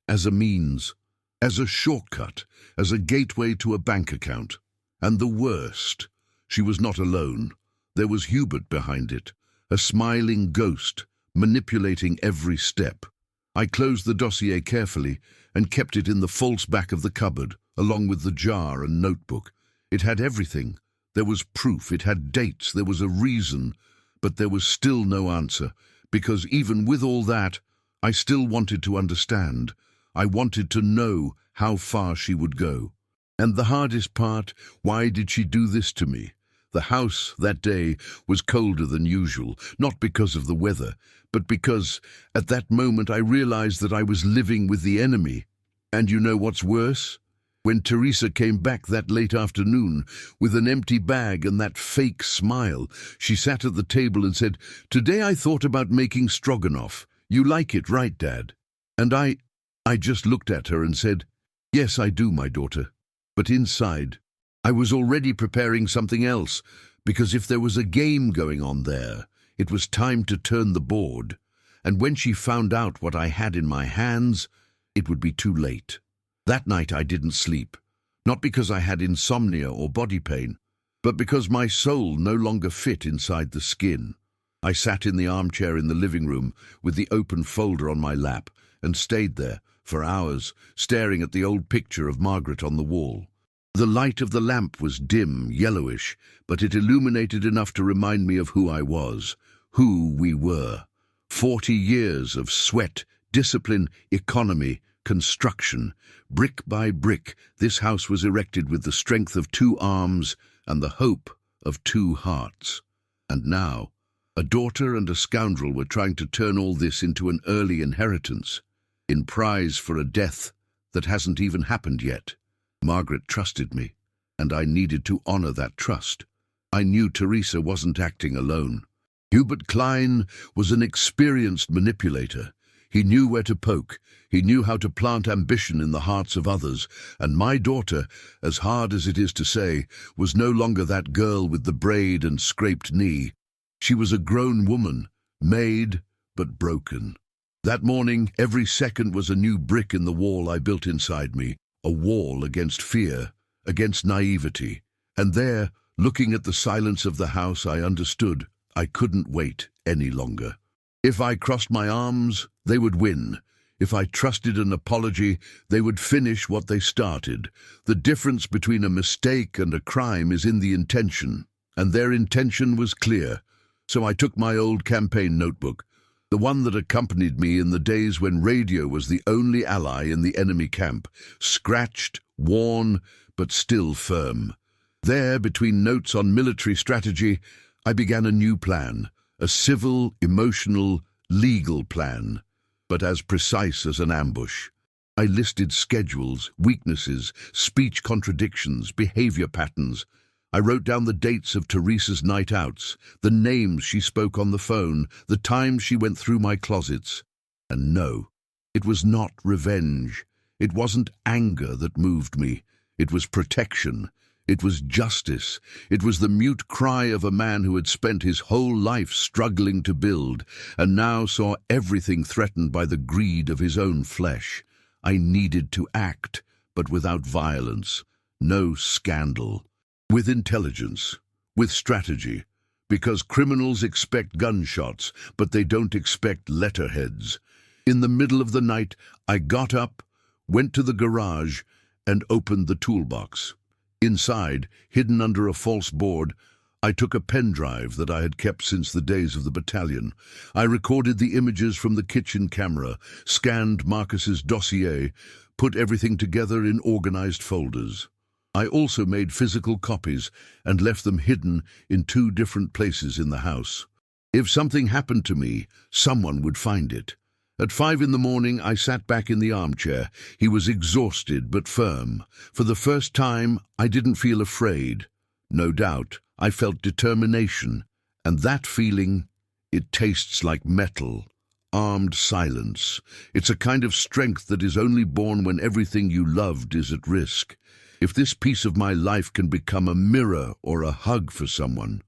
as a means, as a shortcut, as a gateway to a bank account. And the worst, she was not alone. There was Hubert behind it, a smiling ghost, manipulating every step. I closed the dossier carefully and kept it in the false back of the cupboard, along with the jar and notebook. It had everything. There was proof, it had dates, there was a reason, but there was still no answer, because even with all that, I still wanted to understand. I wanted to know how far she would go. And the hardest part, why did she do this to me? The house that day was colder than usual, not because of the weather, but because at that moment I realized that I was living with the enemy. And you know what's worse? When Teresa came back that late afternoon with an empty bag and that fake smile, she sat at the table and said, "Today I thought about making stroganoff. You like it, right, Dad?" And I just looked at her and said, "Yes, I do, my daughter." But inside, I was already preparing something else, because if there was a game going on there, it was time to turn the board. And when she found out what I had in my hands, it would be too late. That night I didn't sleep, not because I had insomnia or body pain, but because my soul no longer fit inside the skin. I sat in the armchair in the living room with the open folder on my lap and stayed there for hours, staring at the old picture of Margaret on the wall. The light of the lamp was dim, yellowish, but it illuminated enough to remind me of who I was, who we were. 40 years of sweat, discipline, economy, construction. Brick by brick, this house was erected with the strength of 2 arms and the hope of 2 hearts. And now, A daughter and a scoundrel were trying to turn all this into an early inheritance, in prize for a death that hasn't even happened yet. Margaret trusted me, and I needed to honor that trust. I knew Teresa wasn't acting alone. Hubert Klein was an experienced manipulator. He knew where to poke. He knew how to plant ambition in the hearts of others. And my daughter, as hard as it is to say, was no longer that girl with the braid and scraped knee. She was a grown woman, made but broken. That morning, every second was a new brick in the wall I built inside me, a wall against fear, against naivety. And there, looking at the silence of the house, I understood I couldn't wait any longer. If I crossed my arms, they would win. If I trusted an apology, they would finish what they started. The difference between a mistake and a crime is in the intention, and their intention was clear. So I took my old campaign notebook, the one that accompanied me in the days when radio was the only ally in the enemy camp, scratched, worn, but still firm. There, between notes on military strategy, I began a new plan, a civil, emotional, legal plan, but as precise as an ambush. I listed schedules, weaknesses, speech contradictions, behavior patterns. I wrote down the dates of Teresa's night outs, the names she spoke on the phone, the times she went through my closets. And no, it was not revenge. It wasn't anger that moved me. It was protection. It was justice. It was the mute cry of a man who had spent his whole life struggling to build, and now saw everything threatened by the greed of his own flesh. I needed to act, but without violence. No scandal. With intelligence, with strategy, because criminals expect gunshots, but they don't expect letterheads. In the middle of the night, I got up, went to the garage, and opened the toolbox. Inside, hidden under a false board, I took a pen drive that I had kept since the days of the battalion. I recorded the images from the kitchen camera, scanned Marcus's dossier, put everything together in organized folders. I also made physical copies and left them hidden in 2 different places in the house. If something happened to me, someone would find it. At 5 in the morning, I sat back in the armchair. He was exhausted but firm. For the first time, I didn't feel afraid. No doubt, I felt determination. And that feeling, it tastes like metal. Armed silence. It's a kind of strength that is only born when everything you loved is at risk. If this piece of my life can become a mirror or a hug for someone,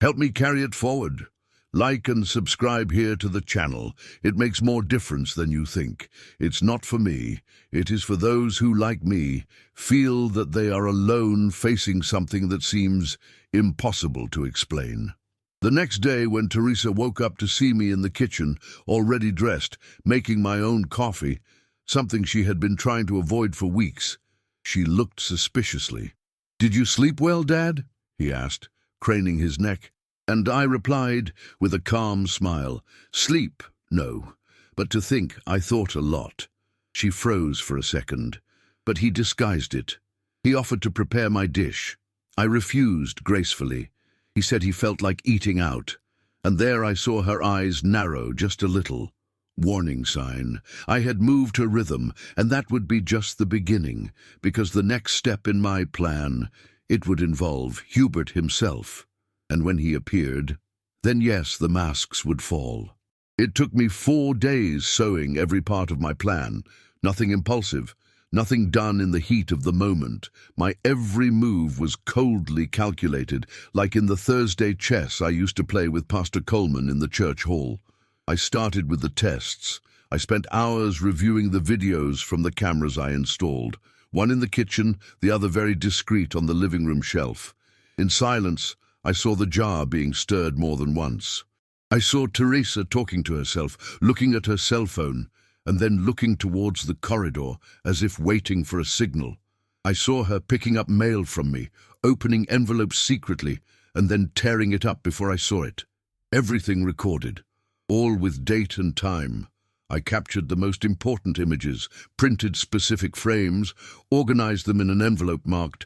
help me carry it forward. Like and subscribe here to the channel. It makes more difference than you think. It's not for me. It is for those who, like me, feel that they are alone facing something that seems impossible to explain. The next day, when Teresa woke up to see me in the kitchen, already dressed, making my own coffee, something she had been trying to avoid for weeks, she looked suspiciously. "Did you sleep well, Dad?" he asked, craning his neck. And I replied with a calm smile, "Sleep, no, but to think I thought a lot." She froze for a second, but he disguised it. He offered to prepare my dish. I refused gracefully. He said he felt like eating out, and there I saw her eyes narrow just a little. Warning sign. I had moved her rhythm, and that would be just the beginning, because the next step in my plan, it would involve Hubert himself. And when he appeared, then yes, the masks would fall. It took me 4 days sewing every part of my plan. Nothing impulsive, nothing done in the heat of the moment. My every move was coldly calculated, like in the Thursday chess I used to play with Pastor Coleman in the church hall. I started with the tests. I spent hours reviewing the videos from the cameras I installed, one in the kitchen, the other very discreet on the living room shelf. In silence, I saw the jar being stirred more than once. I saw Teresa talking to herself, looking at her cell phone, and then looking towards the corridor as if waiting for a signal. I saw her picking up mail from me, opening envelopes secretly, and then tearing it up before I saw it. Everything recorded, all with date and time. I captured the most important images, printed specific frames, organized them in an envelope marked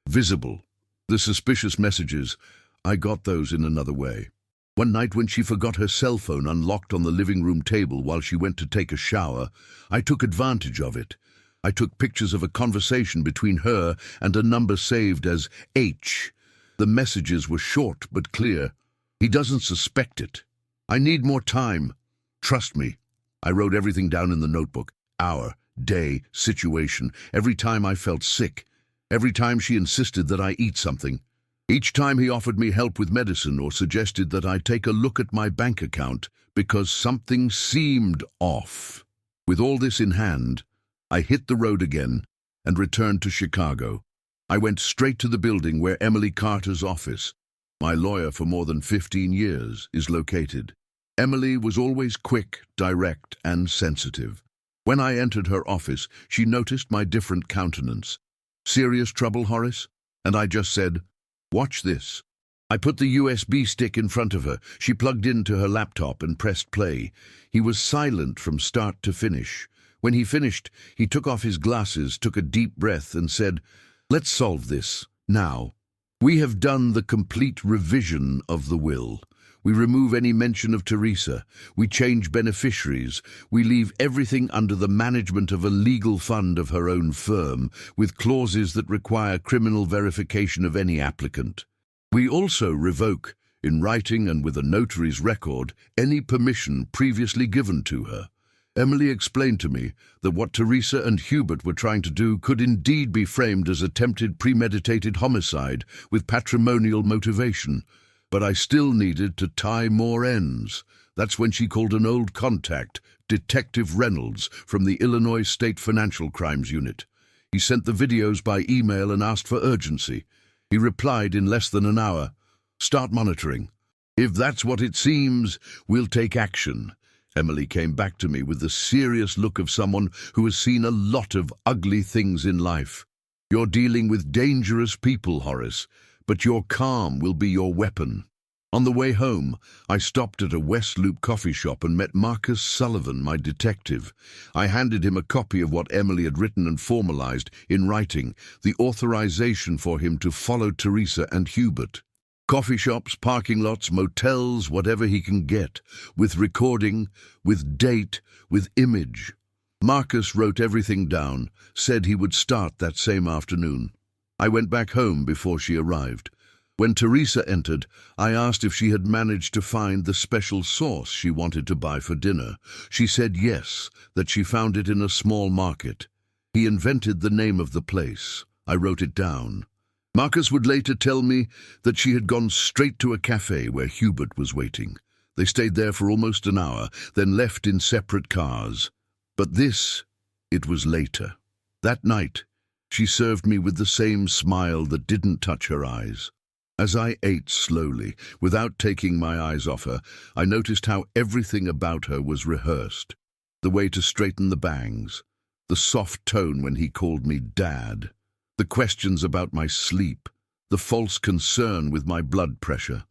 visible. The suspicious messages, I got those in another way. One night when she forgot her cell phone unlocked on the living room table while she went to take a shower, I took advantage of it. I took pictures of a conversation between her and a number saved as H. The messages were short but clear. He doesn't suspect it. I need more time. Trust me. I wrote everything down in the notebook. Hour, day, situation. Every time I felt sick. Every time she insisted that I eat something. Each time he offered me help with medicine or suggested that I take a look at my bank account because something seemed off. With all this in hand, I hit the road again and returned to Chicago. I went straight to the building where Emily Carter's office, my lawyer for more than 15 years, is located. Emily was always quick, direct, and sensitive. When I entered her office, she noticed my different countenance. "Serious trouble, Horace?" And I just said, "Watch this." I put the USB stick in front of her. She plugged into her laptop and pressed play. He was silent from start to finish. When he finished, he took off his glasses, took a deep breath, and said, "Let's solve this, now. We have done the complete revision of the will. We remove any mention of Teresa. We change beneficiaries. We leave everything under the management of a legal fund of her own firm, with clauses that require criminal verification of any applicant. We also revoke, in writing and with a notary's record, any permission previously given to her." Emily explained to me that what Teresa and Hubert were trying to do could indeed be framed as attempted premeditated homicide with patrimonial motivation. But I still needed to tie more ends. That's when she called an old contact, Detective Reynolds, from the Illinois State Financial Crimes Unit. He sent the videos by email and asked for urgency. He replied in less than an hour, "Start monitoring. If that's what it seems, we'll take action." Emily came back to me with the serious look of someone who has seen a lot of ugly things in life. "You're dealing with dangerous people, Horace, but your calm will be your weapon." On the way home, I stopped at a West Loop coffee shop and met Marcus Sullivan, my detective. I handed him a copy of what Emily had written and formalized, in writing, the authorization for him to follow Teresa and Hubert. Coffee shops, parking lots, motels, whatever he can get, with recording, with date, with image. Marcus wrote everything down, said he would start that same afternoon. I went back home before she arrived. When Teresa entered, I asked if she had managed to find the special sauce she wanted to buy for dinner. She said yes, that she found it in a small market. He invented the name of the place. I wrote it down. Marcus would later tell me that she had gone straight to a cafe where Hubert was waiting. They stayed there for almost an hour, then left in separate cars. But this, it was later. That night, she served me with the same smile that didn't touch her eyes. As I ate slowly, without taking my eyes off her, I noticed how everything about her was rehearsed. The way to straighten the bangs, the soft tone when he called me Dad, the questions about my sleep, the false concern with my blood pressure.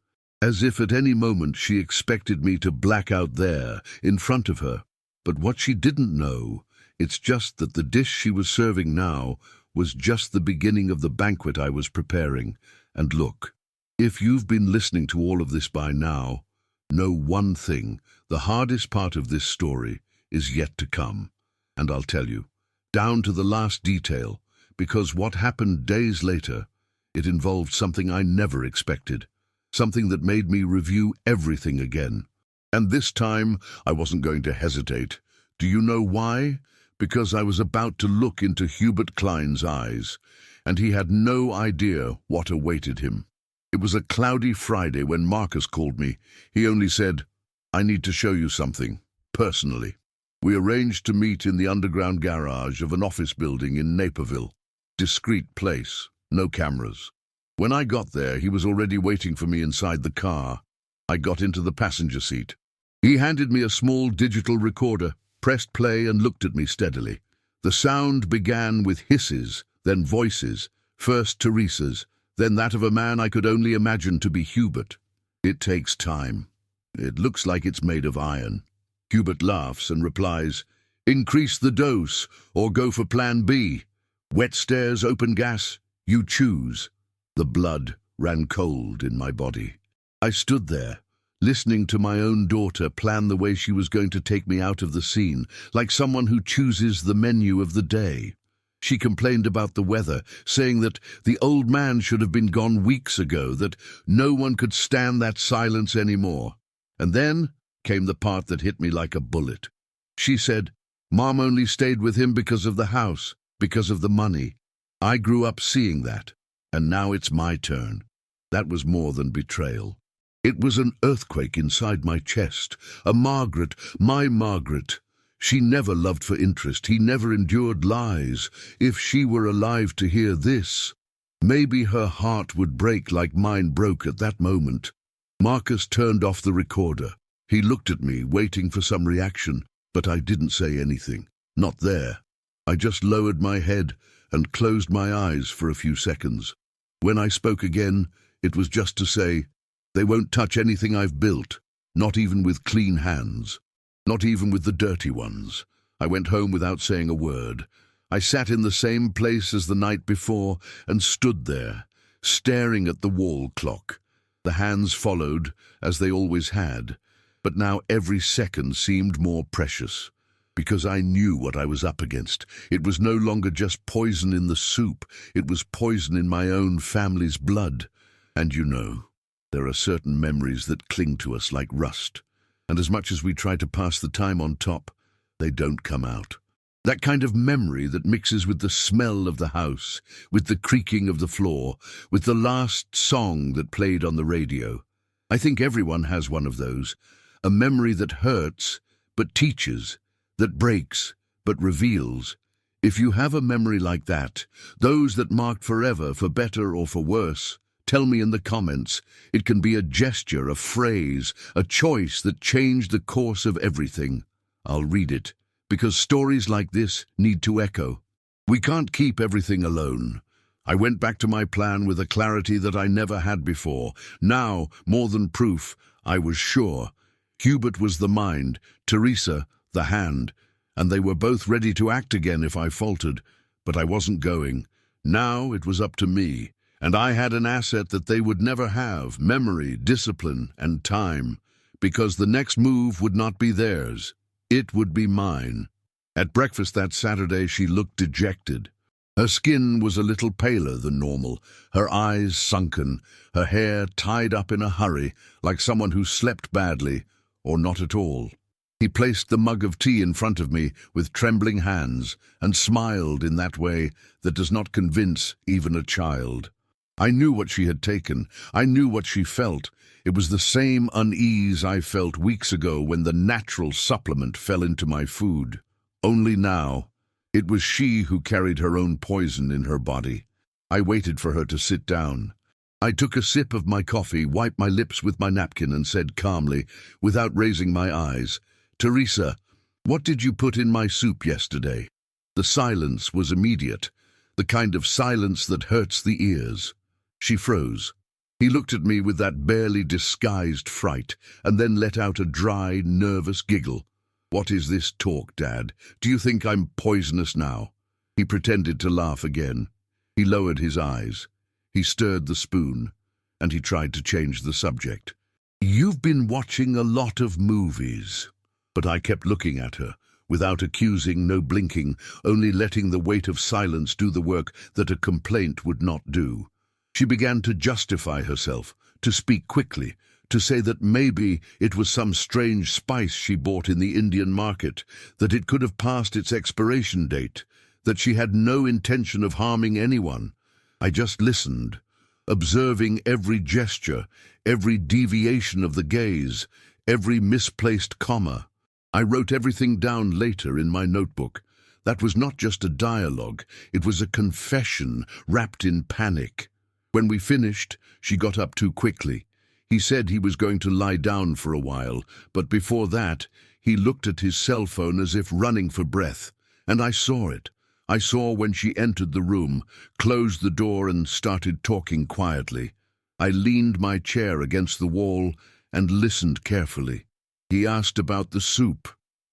As if at any moment she expected me to black out there, in front of her. But what she didn't know, it's just that the dish she was serving now was just the beginning of the banquet I was preparing. And look, if you've been listening to all of this by now, know one thing: the hardest part of this story is yet to come. And I'll tell you, down to the last detail, because what happened days later, it involved something I never expected, something that made me review everything again. And this time, I wasn't going to hesitate. Do you know why? Because I was about to look into Hubert Klein's eyes, and he had no idea what awaited him. It was a cloudy Friday when Marcus called me. He only said, "I need to show you something, personally." We arranged to meet in the underground garage of an office building in Naperville. Discreet place, no cameras. When I got there, he was already waiting for me inside the car. I got into the passenger seat. He handed me a small digital recorder, pressed play and looked at me steadily. The sound began with hisses, then voices, first Teresa's, then that of a man I could only imagine to be Hubert. It takes time. It looks like it's made of iron. Hubert laughs and replies, "Increase the dose or go for plan B. Wet stairs, open gas, you choose." The blood ran cold in my body. I stood there, listening to my own daughter plan the way she was going to take me out of the scene, like someone who chooses the menu of the day. She complained about the weather, saying that the old man should have been gone weeks ago, that no one could stand that silence anymore. And then came the part that hit me like a bullet. She said, "Mom only stayed with him because of the house, because of the money. I grew up seeing that, and now it's my turn." That was more than betrayal. It was an earthquake inside my chest. A Margaret, my Margaret. She never loved for interest. He never endured lies. If she were alive to hear this, maybe her heart would break like mine broke at that moment. Marcus turned off the recorder. He looked at me, waiting for some reaction, but I didn't say anything. Not there. I just lowered my head and closed my eyes for a few seconds. When I spoke again, it was just to say, "They won't touch anything I've built, not even with clean hands, not even with the dirty ones." I went home without saying a word. I sat in the same place as the night before and stood there, staring at the wall clock. The hands followed, as they always had, but now every second seemed more precious, because I knew what I was up against. It was no longer just poison in the soup, it was poison in my own family's blood. And you know, there are certain memories that cling to us like rust, and as much as we try to pass the time on top, they don't come out. That kind of memory that mixes with the smell of the house, with the creaking of the floor, with the last song that played on the radio. I think everyone has one of those, a memory that hurts, but teaches, that breaks, but reveals. If you have a memory like that, those that marked forever, for better or for worse, tell me in the comments. It can be a gesture, a phrase, a choice that changed the course of everything. I'll read it, because stories like this need to echo. We can't keep everything alone. I went back to my plan with a clarity that I never had before. Now, more than proof, I was sure. Hubert was the mind, Teresa the hand, and they were both ready to act again if I faltered. But I wasn't going. Now it was up to me. And I had an asset that they would never have: memory, discipline, and time. Because the next move would not be theirs. It would be mine. At breakfast that Saturday, she looked dejected. Her skin was a little paler than normal, her eyes sunken, her hair tied up in a hurry, like someone who slept badly, or not at all. He placed the mug of tea in front of me with trembling hands, and smiled in that way that does not convince even a child. I knew what she had taken. I knew what she felt. It was the same unease I felt weeks ago when the natural supplement fell into my food. Only now, it was she who carried her own poison in her body. I waited for her to sit down. I took a sip of my coffee, wiped my lips with my napkin, and said calmly, without raising my eyes, "Teresa, what did you put in my soup yesterday?" The silence was immediate, the kind of silence that hurts the ears. She froze. He looked at me with that barely disguised fright, and then let out a dry, nervous giggle. "What is this talk, Dad? Do you think I'm poisonous now?" He pretended to laugh again. He lowered his eyes. He stirred the spoon, and he tried to change the subject. "You've been watching a lot of movies." But I kept looking at her, without accusing, no blinking, only letting the weight of silence do the work that a complaint would not do. She began to justify herself, to speak quickly, to say that maybe it was some strange spice she bought in the Indian market, that it could have passed its expiration date, that she had no intention of harming anyone. I just listened, observing every gesture, every deviation of the gaze, every misplaced comma. I wrote everything down later in my notebook. That was not just a dialogue, it was a confession wrapped in panic. When we finished, she got up too quickly. He said he was going to lie down for a while, but before that, he looked at his cell phone as if running for breath. And I saw it. I saw when she entered the room, closed the door and started talking quietly. I leaned my chair against the wall and listened carefully. He asked about the soup.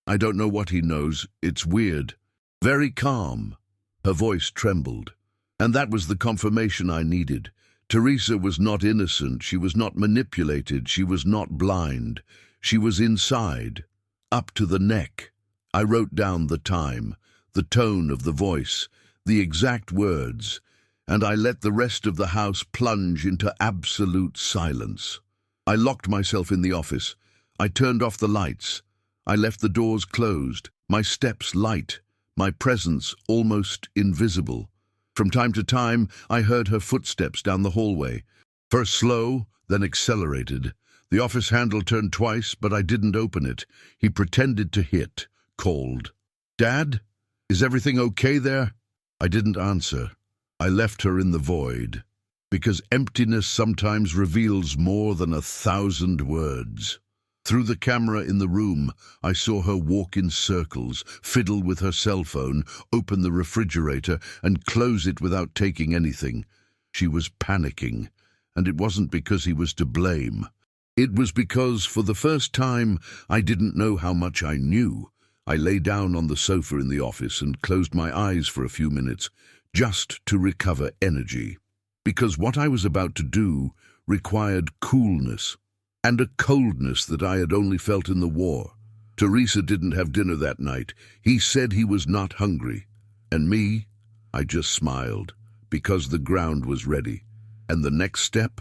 I don't know what he knows. It's weird. Very calm. Her voice trembled. And that was the confirmation I needed, Teresa was not innocent, she was not manipulated, she was not blind. She was inside, up to the neck. I wrote down the time, the tone of the voice, the exact words, and I let the rest of the house plunge into absolute silence. I locked myself in the office. I turned off the lights. I left the doors closed, my steps light, my presence almost invisible. From time to time, I heard her footsteps down the hallway. First slow, then accelerated. The office handle turned twice, but I didn't open it. He pretended to hit, called. "Dad? Is everything okay there?" I didn't answer. I left her in the void, because emptiness sometimes reveals more than 1,000 words. Through the camera in the room, I saw her walk in circles, fiddle with her cell phone, open the refrigerator, and close it without taking anything. She was panicking, and it wasn't because he was to blame. It was because, for the first time, I didn't know how much I knew. I lay down on the sofa in the office and closed my eyes for a few minutes, just to recover energy. Because what I was about to do required coolness, and a coldness that I had only felt in the war. Teresa didn't have dinner that night. He said he was not hungry. And me, I just smiled, because the ground was ready. And the next step,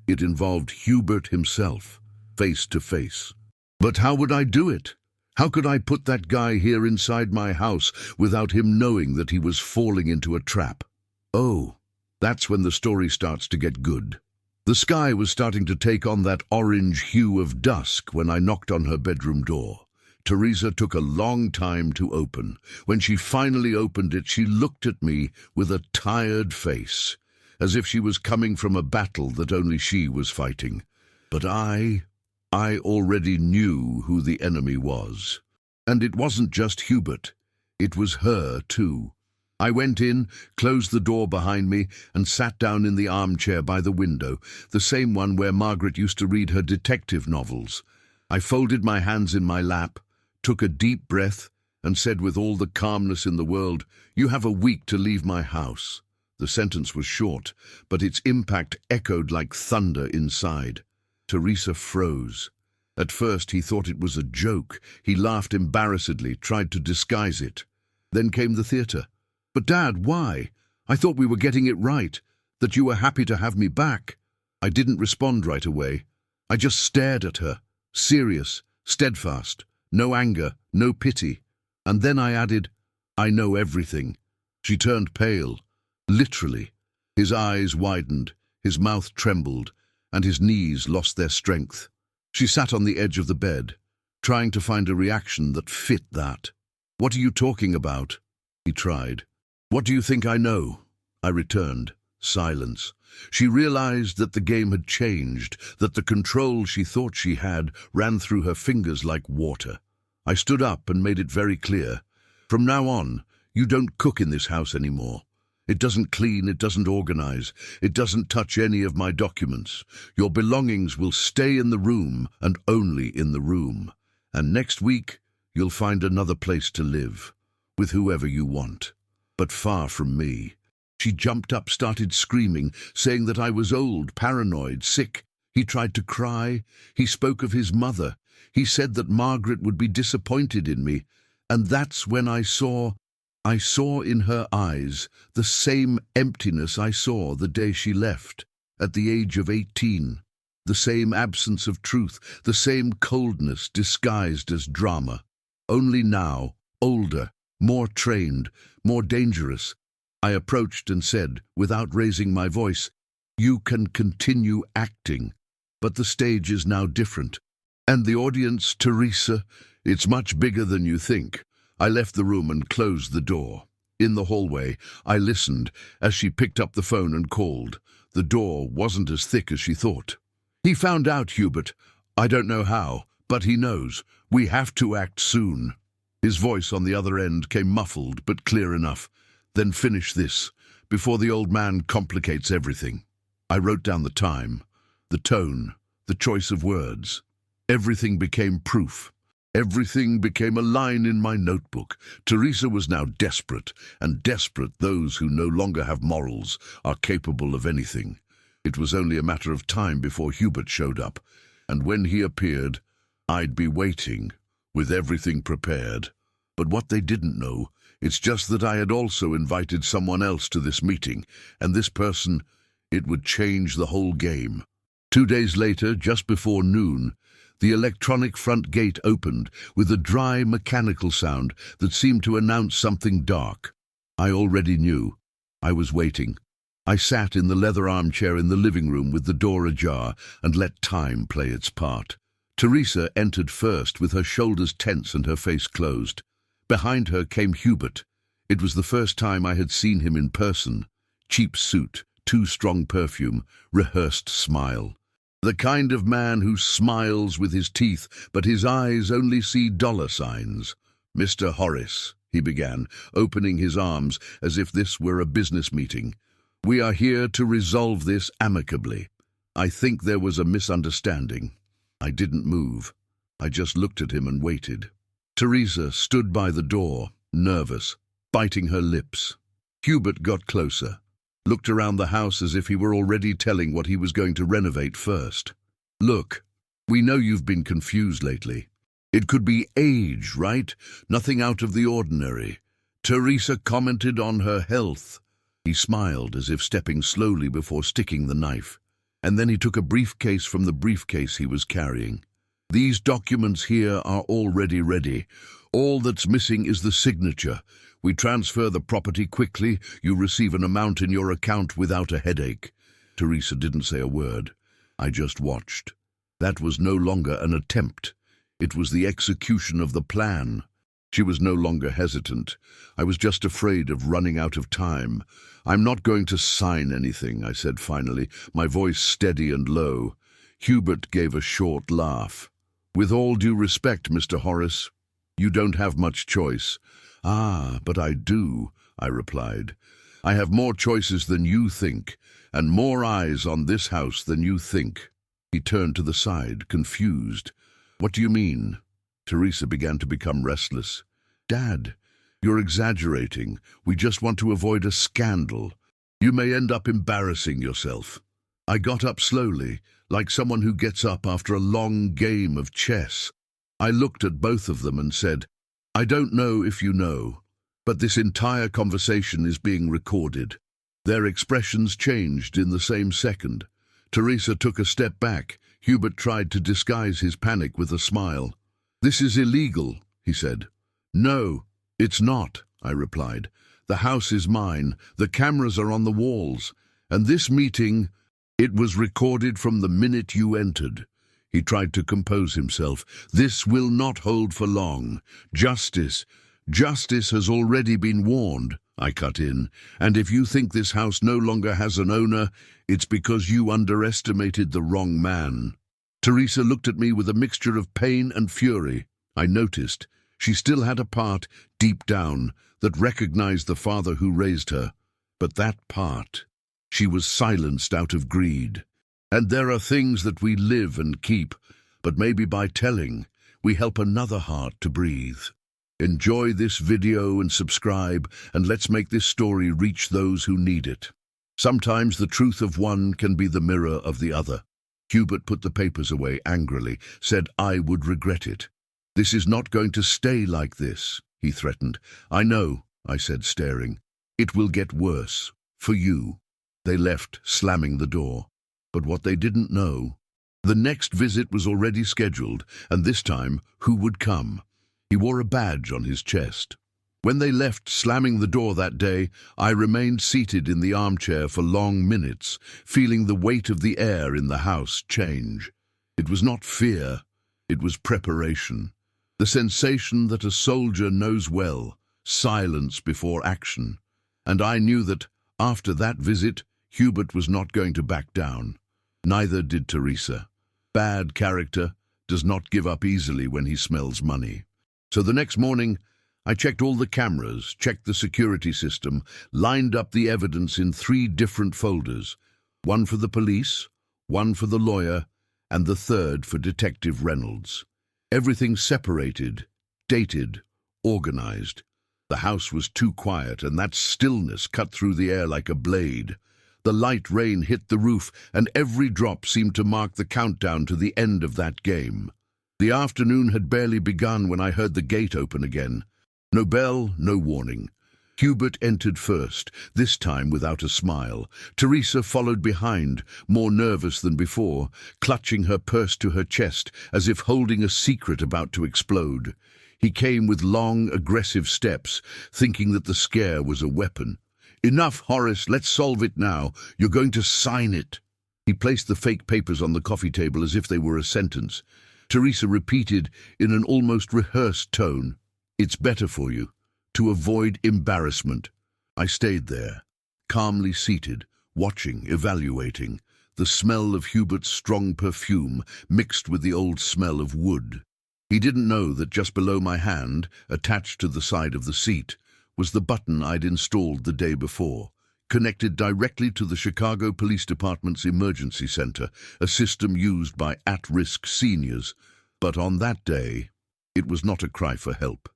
it involved Hubert himself, face to face. But how would I do it? How could I put that guy here inside my house without him knowing that he was falling into a trap? Oh, that's when the story starts to get good. The sky was starting to take on that orange hue of dusk when I knocked on her bedroom door. Teresa took a long time to open. When she finally opened it, she looked at me with a tired face, as if she was coming from a battle that only she was fighting. But I already knew who the enemy was. And it wasn't just Hubert. It was her, too. I went in, closed the door behind me, and sat down in the armchair by the window, the same one where Margaret used to read her detective novels. I folded my hands in my lap, took a deep breath, and said with all the calmness in the world, "You have a week to leave my house." The sentence was short, but its impact echoed like thunder inside. Teresa froze. At first he thought it was a joke. He laughed embarrassedly, tried to disguise it. Then came the theatre. "But Dad, why? I thought we were getting it right, that you were happy to have me back." I didn't respond right away. I just stared at her, serious, steadfast, no anger, no pity. And then I added, "I know everything." She turned pale, literally. His eyes widened, his mouth trembled, and his knees lost their strength. She sat on the edge of the bed, trying to find a reaction that fit that. "What are you talking about?" he tried. "What do you think I know?" I returned. Silence. She realized that the game had changed, that the control she thought she had ran through her fingers like water. I stood up and made it very clear. "From now on, you don't cook in this house anymore. It doesn't clean, it doesn't organize, it doesn't touch any of my documents. Your belongings will stay in the room and only in the room. And next week, you'll find another place to live, with whoever you want. But far from me." She jumped up, started screaming, saying that I was old, paranoid, sick. He tried to cry. He spoke of his mother. He said that Margaret would be disappointed in me. And that's when I saw in her eyes the same emptiness I saw the day she left, at the age of 18. The same absence of truth, the same coldness disguised as drama. Only now, older, more trained, more dangerous. I approached and said, without raising my voice, "You can continue acting, but the stage is now different. And the audience, Teresa, it's much bigger than you think." I left the room and closed the door. In the hallway, I listened as she picked up the phone and called. The door wasn't as thick as she thought. "He found out, Hubert. I don't know how, but he knows. We have to act soon." His voice on the other end came muffled but clear enough. "Then finish this, before the old man complicates everything." I wrote down the time, the tone, the choice of words. Everything became proof. Everything became a line in my notebook. Teresa was now desperate, and desperate those who no longer have morals are capable of anything. It was only a matter of time before Hubert showed up, and when he appeared, I'd be waiting, with everything prepared. But what they didn't know, it's just that I had also invited someone else to this meeting, and this person, it would change the whole game. 2 days later, just before noon, the electronic front gate opened with a dry mechanical sound that seemed to announce something dark. I already knew. I was waiting. I sat in the leather armchair in the living room with the door ajar and let time play its part. Teresa entered first with her shoulders tense and her face closed. Behind her came Hubert. It was the first time I had seen him in person. Cheap suit, too strong perfume, rehearsed smile. The kind of man who smiles with his teeth, but his eyes only see dollar signs. "Mr. Horace," he began, opening his arms as if this were a business meeting. "We are here to resolve this amicably. I think there was a misunderstanding." I didn't move. I just looked at him and waited. Teresa stood by the door, nervous, biting her lips. Hubert got closer, looked around the house as if he were already telling what he was going to renovate first. "Look, we know you've been confused lately. It could be age, right? Nothing out of the ordinary. Teresa commented on her health." He smiled as if stepping slowly before sticking the knife. And then he took a briefcase from the briefcase he was carrying. "These documents here are already ready. All that's missing is the signature. We transfer the property quickly. You receive an amount in your account without a headache." Teresa didn't say a word. I just watched. That was no longer an attempt. It was the execution of the plan. She was no longer hesitant. I was just afraid of running out of time. "I'm not going to sign anything," I said finally, my voice steady and low. Hubert gave a short laugh. "With all due respect, Mr. Horace, you don't have much choice." "Ah, but I do," I replied. "I have more choices than you think, and more eyes on this house than you think." He turned to the side, confused. "What do you mean?" Teresa began to become restless. "Dad, you're exaggerating. We just want to avoid a scandal. You may end up embarrassing yourself." I got up slowly, like someone who gets up after a long game of chess. I looked at both of them and said, "I don't know if you know, but this entire conversation is being recorded." Their expressions changed in the same second. Teresa took a step back. Hubert tried to disguise his panic with a smile. "This is illegal," he said. "No, it's not," I replied. "The house is mine. The cameras are on the walls. And this meeting, it was recorded from the minute you entered." He tried to compose himself. "This will not hold for long. Justice has already been warned," I cut in. "And if you think this house no longer has an owner, it's because you underestimated the wrong man." Teresa looked at me with a mixture of pain and fury. I noticed she still had a part, deep down, that recognized the father who raised her. But that part, she was silenced out of greed. And there are things that we live and keep, but maybe by telling, we help another heart to breathe. Enjoy this video and subscribe, and let's make this story reach those who need it. Sometimes the truth of one can be the mirror of the other. Hubert put the papers away angrily, said I would regret it. "This is not going to stay like this," he threatened. "I know," I said, staring. "It will get worse. For you." They left, slamming the door. But what they didn't know, the next visit was already scheduled, and this time, who would come? He wore a badge on his chest. When they left, slamming the door that day, I remained seated in the armchair for long minutes, feeling the weight of the air in the house change. It was not fear, it was preparation. The sensation that a soldier knows well, silence before action. And I knew that, after that visit, Hubert was not going to back down. Neither did Teresa. Bad character does not give up easily when he smells money. So the next morning, I checked all the cameras, checked the security system, lined up the evidence in 3 different folders. One for the police, one for the lawyer, and the third for Detective Reynolds. Everything separated, dated, organized. The house was too quiet, and that stillness cut through the air like a blade. The light rain hit the roof, and every drop seemed to mark the countdown to the end of that game. The afternoon had barely begun when I heard the gate open again. No bell, no warning. Hubert entered first, this time without a smile. Teresa followed behind, more nervous than before, clutching her purse to her chest as if holding a secret about to explode. He came with long, aggressive steps, thinking that the scare was a weapon. "Enough, Horace, let's solve it now. You're going to sign it." He placed the fake papers on the coffee table as if they were a sentence. Teresa repeated in an almost rehearsed tone, "It's better for you, to avoid embarrassment." I stayed there, calmly seated, watching, evaluating, the smell of Hubert's strong perfume mixed with the old smell of wood. He didn't know that just below my hand, attached to the side of the seat, was the button I'd installed the day before, connected directly to the Chicago Police Department's emergency center, a system used by at-risk seniors. But on that day, it was not a cry for help.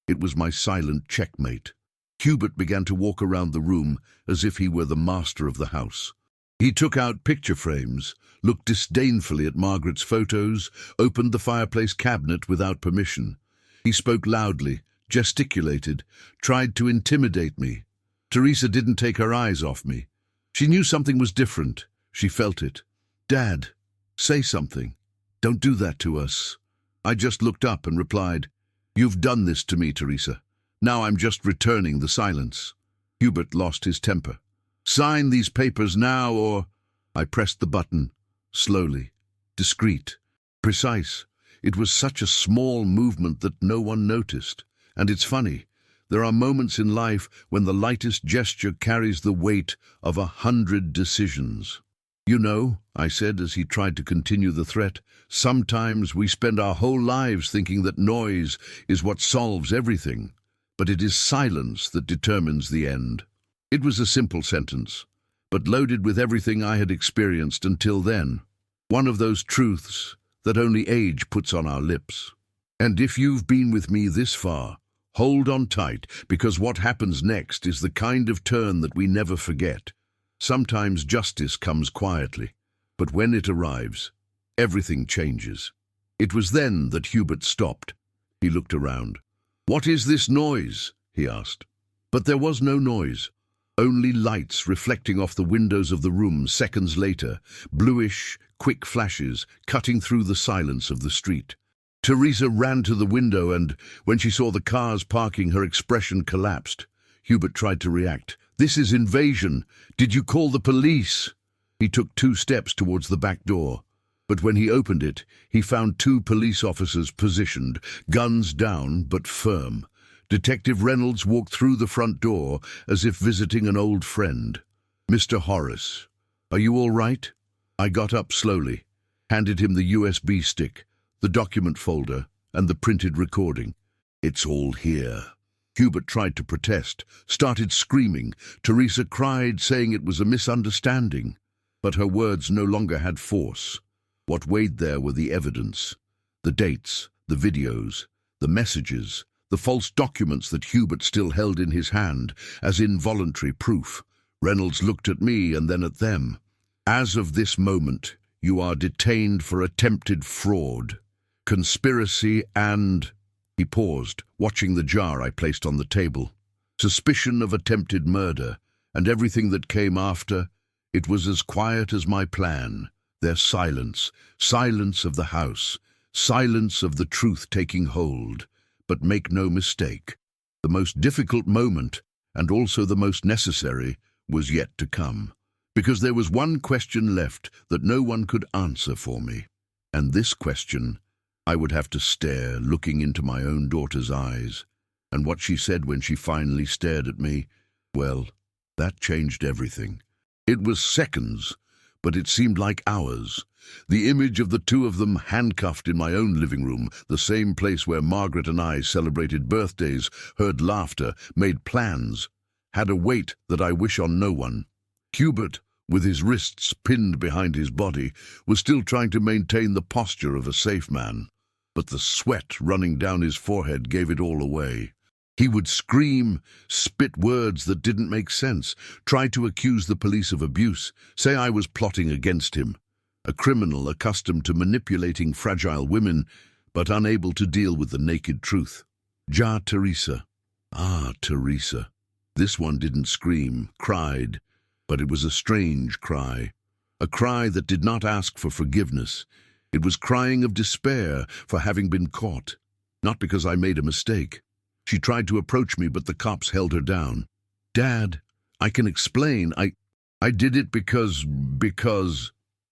It was my silent checkmate. Hubert began to walk around the room as if he were the master of the house. He took out picture frames, looked disdainfully at Margaret's photos, opened the fireplace cabinet without permission. He spoke loudly, gesticulated, tried to intimidate me. Teresa didn't take her eyes off me. She knew something was different. She felt it. "Dad, say something. Don't do that to us." I just looked up and replied, "You've done this to me, Teresa. Now I'm just returning the silence." Hubert lost his temper. "Sign these papers now or—" I pressed the button, slowly, discreet, precise. It was such a small movement that no one noticed. And it's funny, there are moments in life when the lightest gesture carries the weight of 100 decisions. "You know," I said as he tried to continue the threat, "sometimes we spend our whole lives thinking that noise is what solves everything, but it is silence that determines the end." It was a simple sentence, but loaded with everything I had experienced until then. One of those truths that only age puts on our lips. And if you've been with me this far, hold on tight, because what happens next is the kind of turn that we never forget. Sometimes justice comes quietly, but when it arrives, everything changes. It was then that Hubert stopped. He looked around. "What is this noise?" he asked. But there was no noise. Only lights reflecting off the windows of the room seconds later, bluish, quick flashes cutting through the silence of the street. Teresa ran to the window and, when she saw the cars parking, her expression collapsed. Hubert tried to react. "This is invasion. Did you call the police?" He took 2 steps towards the back door. But when he opened it, he found 2 police officers positioned, guns down but firm. Detective Reynolds walked through the front door as if visiting an old friend. "Mr. Horace, are you all right?" I got up slowly, handed him the USB stick, the document folder, and the printed recording. "It's all here." Hubert tried to protest, started screaming. Teresa cried, saying it was a misunderstanding. But her words no longer had force. What weighed there were the evidence, the dates, the videos, the messages, the false documents that Hubert still held in his hand as involuntary proof. Reynolds looked at me and then at them. "As of this moment, you are detained for attempted fraud, conspiracy and—" He paused, watching the jar I placed on the table. "Suspicion of attempted murder, and everything that came after. It was as quiet as my plan. Their silence, silence of the house, silence of the truth taking hold. But make no mistake, the most difficult moment, and also the most necessary, was yet to come. Because there was one question left that no one could answer for me. And this question, I would have to stare, looking into my own daughter's eyes. And what she said when she finally stared at me, well, that changed everything. It was seconds, but it seemed like hours. The image of the 2 of them handcuffed in my own living room, the same place where Margaret and I celebrated birthdays, heard laughter, made plans, had a weight that I wish on no one. Hubert, with his wrists pinned behind his body, was still trying to maintain the posture of a safe man. But the sweat running down his forehead gave it all away. He would scream, spit words that didn't make sense, try to accuse the police of abuse, say I was plotting against him. A criminal accustomed to manipulating fragile women, but unable to deal with the naked truth. Ja Teresa. Ah, Teresa. This one didn't scream, cried, but it was a strange cry. A cry that did not ask for forgiveness. It was crying of despair for having been caught. Not because I made a mistake. She tried to approach me, but the cops held her down. Dad, I can explain. I did it because...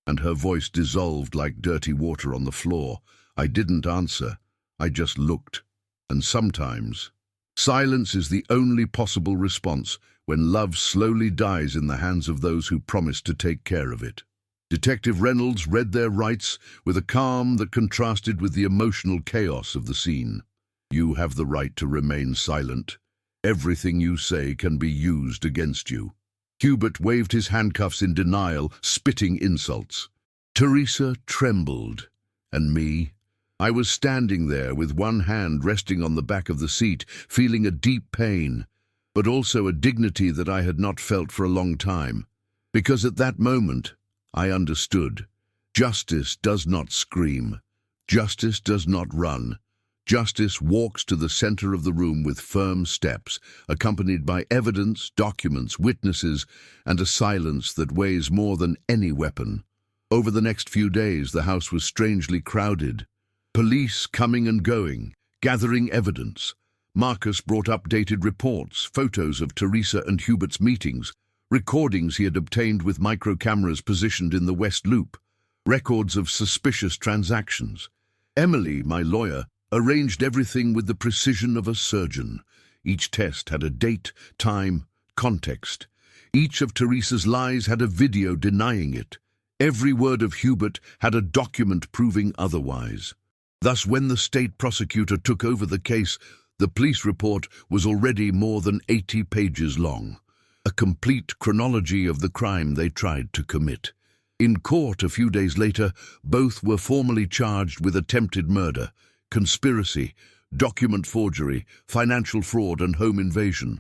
And her voice dissolved like dirty water on the floor. I didn't answer. I just looked. And sometimes, silence is the only possible response when love slowly dies in the hands of those who promise to take care of it. Detective Reynolds read their rights with a calm that contrasted with the emotional chaos of the scene. You have the right to remain silent. Everything you say can be used against you. Hubert waved his handcuffs in denial, spitting insults. Teresa trembled. And me? I was standing there with one hand resting on the back of the seat, feeling a deep pain, but also a dignity that I had not felt for a long time. Because at that moment, I understood. Justice does not scream. Justice does not run. Justice walks to the center of the room with firm steps, accompanied by evidence, documents, witnesses, and a silence that weighs more than any weapon. Over the next few days, the house was strangely crowded. Police coming and going, gathering evidence. Marcus brought updated reports, photos of Teresa and Hubert's meetings, recordings he had obtained with micro-cameras positioned in the West Loop, records of suspicious transactions. Emily, my lawyer, arranged everything with the precision of a surgeon. Each test had a date, time, context. Each of Teresa's lies had a video denying it. Every word of Hubert had a document proving otherwise. Thus, when the state prosecutor took over the case, the police report was already more than 80 pages long. A complete chronology of the crime they tried to commit. In court a few days later, both were formally charged with attempted murder, conspiracy, document forgery, financial fraud, and home invasion.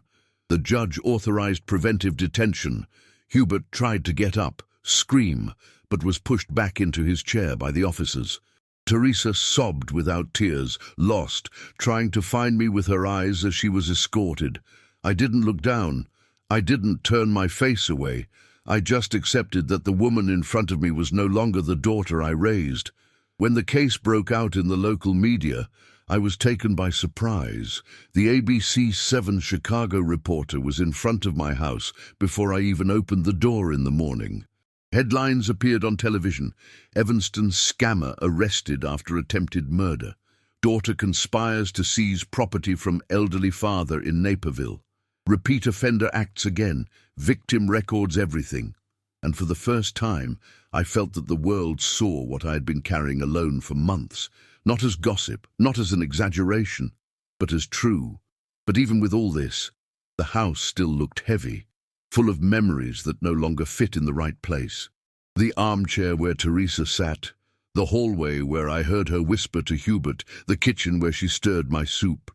The judge authorized preventive detention. Hubert tried to get up, scream, but was pushed back into his chair by the officers. Teresa sobbed without tears, lost, trying to find me with her eyes as she was escorted. I didn't look down. I didn't turn my face away. I just accepted that the woman in front of me was no longer the daughter I raised. When the case broke out in the local media, I was taken by surprise. The ABC 7 Chicago reporter was in front of my house before I even opened the door in the morning. Headlines appeared on television. Evanston scammer arrested after attempted murder. Daughter conspires to seize property from elderly father in Naperville. Repeat offender acts again. Victim records everything. And for the first time, I felt that the world saw what I had been carrying alone for months, not as gossip, not as an exaggeration, but as true. But even with all this, the house still looked heavy, full of memories that no longer fit in the right place. The armchair where Teresa sat, the hallway where I heard her whisper to Hubert, the kitchen where she stirred my soup.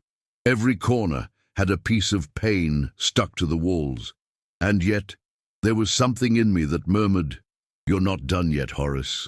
Every corner had a piece of pain stuck to the walls. And yet, there was something in me that murmured, "You're not done yet, Horace.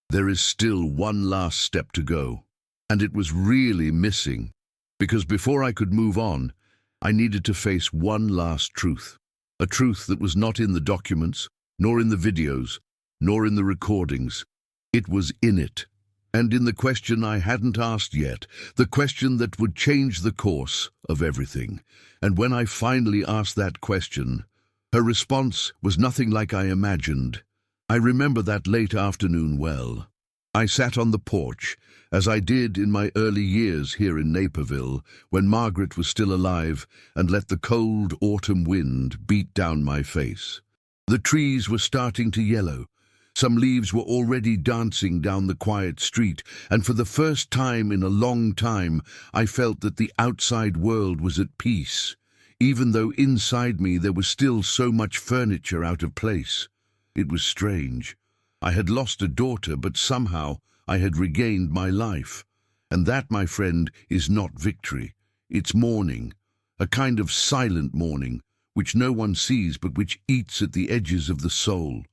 There is still one last step to go." And it was really missing, because before I could move on, I needed to face one last truth. A truth that was not in the documents, nor in the videos, nor in the recordings. It was in it. And in the question I hadn't asked yet, the question that would change the course of everything. And when I finally asked that question, her response was nothing like I imagined. I remember that late afternoon well. I sat on the porch, as I did in my early years here in Naperville, when Margaret was still alive, and let the cold autumn wind beat down my face. The trees were starting to yellow. Some leaves were already dancing down the quiet street, and for the first time in a long time, I felt that the outside world was at peace, even though inside me there was still so much furniture out of place. It was strange. I had lost a daughter, but somehow I had regained my life. And that, my friend, is not victory. It's mourning. a kind of silent mourning, which no one sees but which eats at the edges of the soul.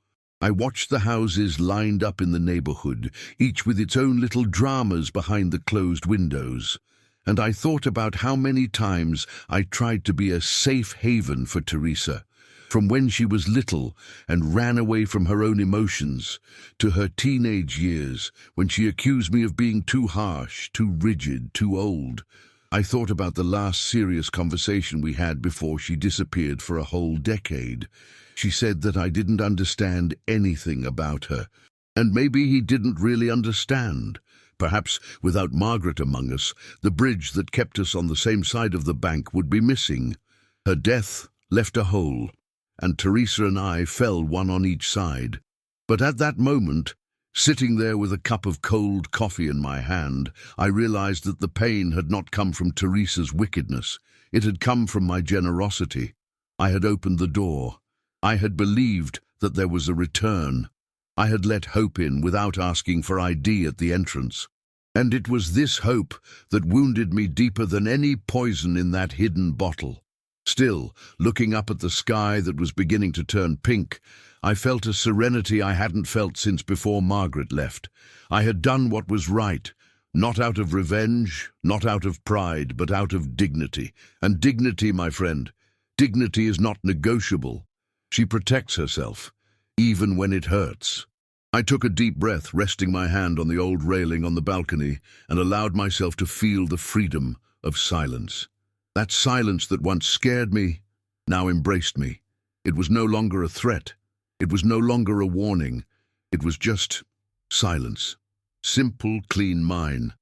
I watched the houses lined up in the neighborhood, each with its own little dramas behind the closed windows, and I thought about how many times I tried to be a safe haven for Teresa, from when she was little and ran away from her own emotions, to her teenage years, when she accused me of being too harsh, too rigid, too old. I thought about the last serious conversation we had before she disappeared for a whole decade. She said that I didn't understand anything about her, and maybe he didn't really understand. Perhaps without Margaret among us, the bridge that kept us on the same side of the bank would be missing. Her death left a hole, and Teresa and I fell one on each side. But at that moment, sitting there with a cup of cold coffee in my hand, I realized that the pain had not come from Teresa's wickedness. It had come from my generosity. I had opened the door. I had believed that there was a return. I had let hope in without asking for ID at the entrance. And it was this hope that wounded me deeper than any poison in that hidden bottle. Still, looking up at the sky that was beginning to turn pink, I felt a serenity I hadn't felt since before Margaret left. I had done what was right, not out of revenge, not out of pride, but out of dignity. And dignity, my friend, dignity is not negotiable. She protects herself, even when it hurts. I took a deep breath, resting my hand on the old railing on the balcony, and allowed myself to feel the freedom of silence. That silence that once scared me, now embraced me. It was no longer a threat. It was no longer a warning. It was just silence. Simple, clean mine.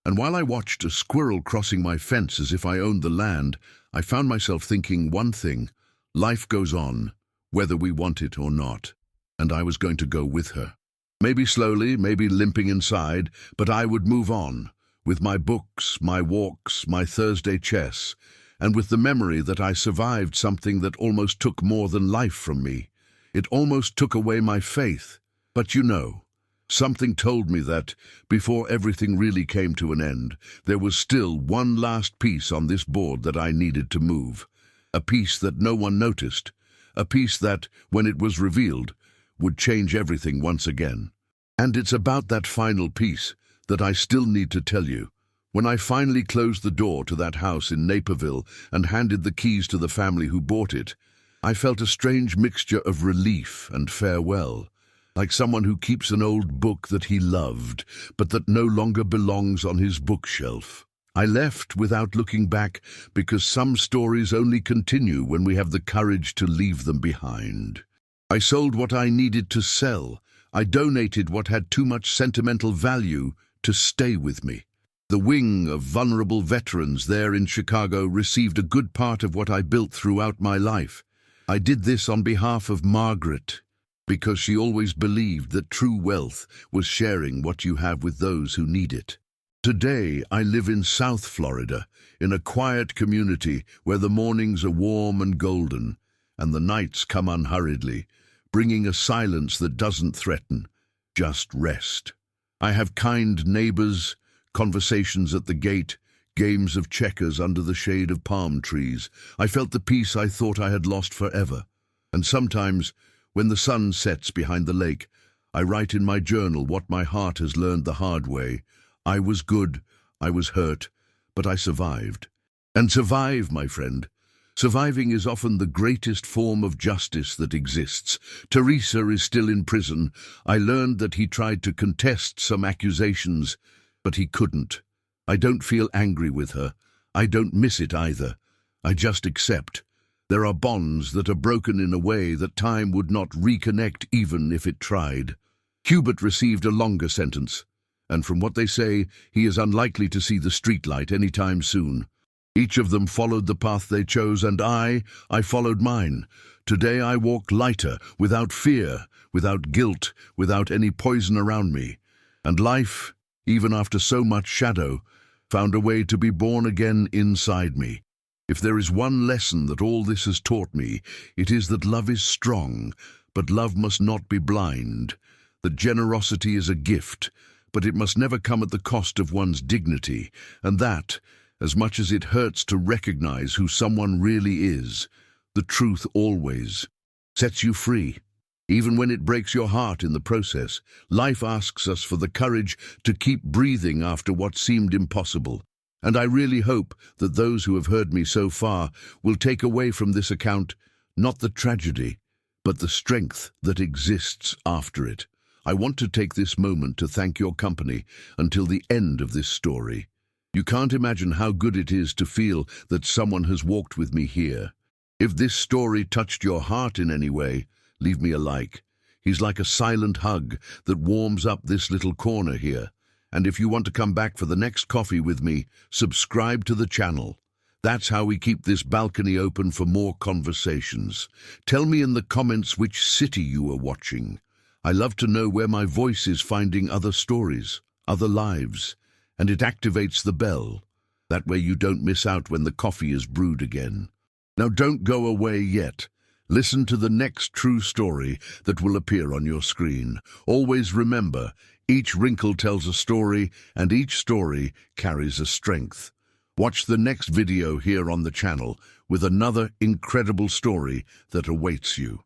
And while I watched a squirrel crossing my fence as if I owned the land, I found myself thinking one thing: life goes on, whether we want it or not. And I was going to go with her. Maybe slowly, maybe limping inside, but I would move on, with my books, my walks, my Thursday chess, and with the memory that I survived something that almost took more than life from me. It almost took away my faith. But you know, something told me that, before everything really came to an end, there was still one last piece on this board that I needed to move. A piece that no one noticed. A piece that, when it was revealed, would change everything once again. And it's about that final piece that I still need to tell you. When I finally closed the door to that house in Naperville and handed the keys to the family who bought it, I felt a strange mixture of relief and farewell, like someone who keeps an old book that he loved, but that no longer belongs on his bookshelf. I left without looking back, because some stories only continue when we have the courage to leave them behind. I sold what I needed to sell. I donated what had too much sentimental value to stay with me. The wing of vulnerable veterans there in Chicago received a good part of what I built throughout my life. I did this on behalf of Margaret, because she always believed that true wealth was sharing what you have with those who need it. Today, I live in South Florida, in a quiet community where the mornings are warm and golden, and the nights come unhurriedly, bringing a silence that doesn't threaten, just rest. I have kind neighbors, conversations at the gate, games of checkers under the shade of palm trees. I felt the peace I thought I had lost forever. And sometimes, when the sun sets behind the lake, I write in my journal what my heart has learned the hard way. I was good, I was hurt, but I survived. And survive, my friend. Surviving is often the greatest form of justice that exists. Teresa is still in prison. I learned that he tried to contest some accusations, but he couldn't. I don't feel angry with her. I don't miss it either. I just accept. There are bonds that are broken in a way that time would not reconnect even if it tried. Hubert received a longer sentence, and from what they say, he is unlikely to see the streetlight anytime soon. Each of them followed the path they chose, and I followed mine. Today I walk lighter, without fear, without guilt, without any poison around me. And life, even after so much shadow, found a way to be born again inside me. If there is one lesson that all this has taught me, it is that love is strong, but love must not be blind. That generosity is a gift, but it must never come at the cost of one's dignity, and that, As much as it hurts to recognize who someone really is, the truth always sets you free. Even when it breaks your heart in the process, life asks us for the courage to keep breathing after what seemed impossible. And I really hope that those who have heard me so far will take away from this account not the tragedy, but the strength that exists after it. I want to take this moment to thank your company until the end of this story. You can't imagine how good it is to feel that someone has walked with me here. If this story touched your heart in any way, leave me a like. He's like a silent hug that warms up this little corner here. And if you want to come back for the next coffee with me, subscribe to the channel. That's how we keep this balcony open for more conversations. Tell me in the comments which city you are watching. I love to know where my voice is finding other stories, other lives, and it activates the bell. That way you don't miss out when the coffee is brewed again. Now don't go away yet. Listen to the next true story that will appear on your screen. Always remember, each wrinkle tells a story, and each story carries a strength. Watch the next video here on the channel with another incredible story that awaits you.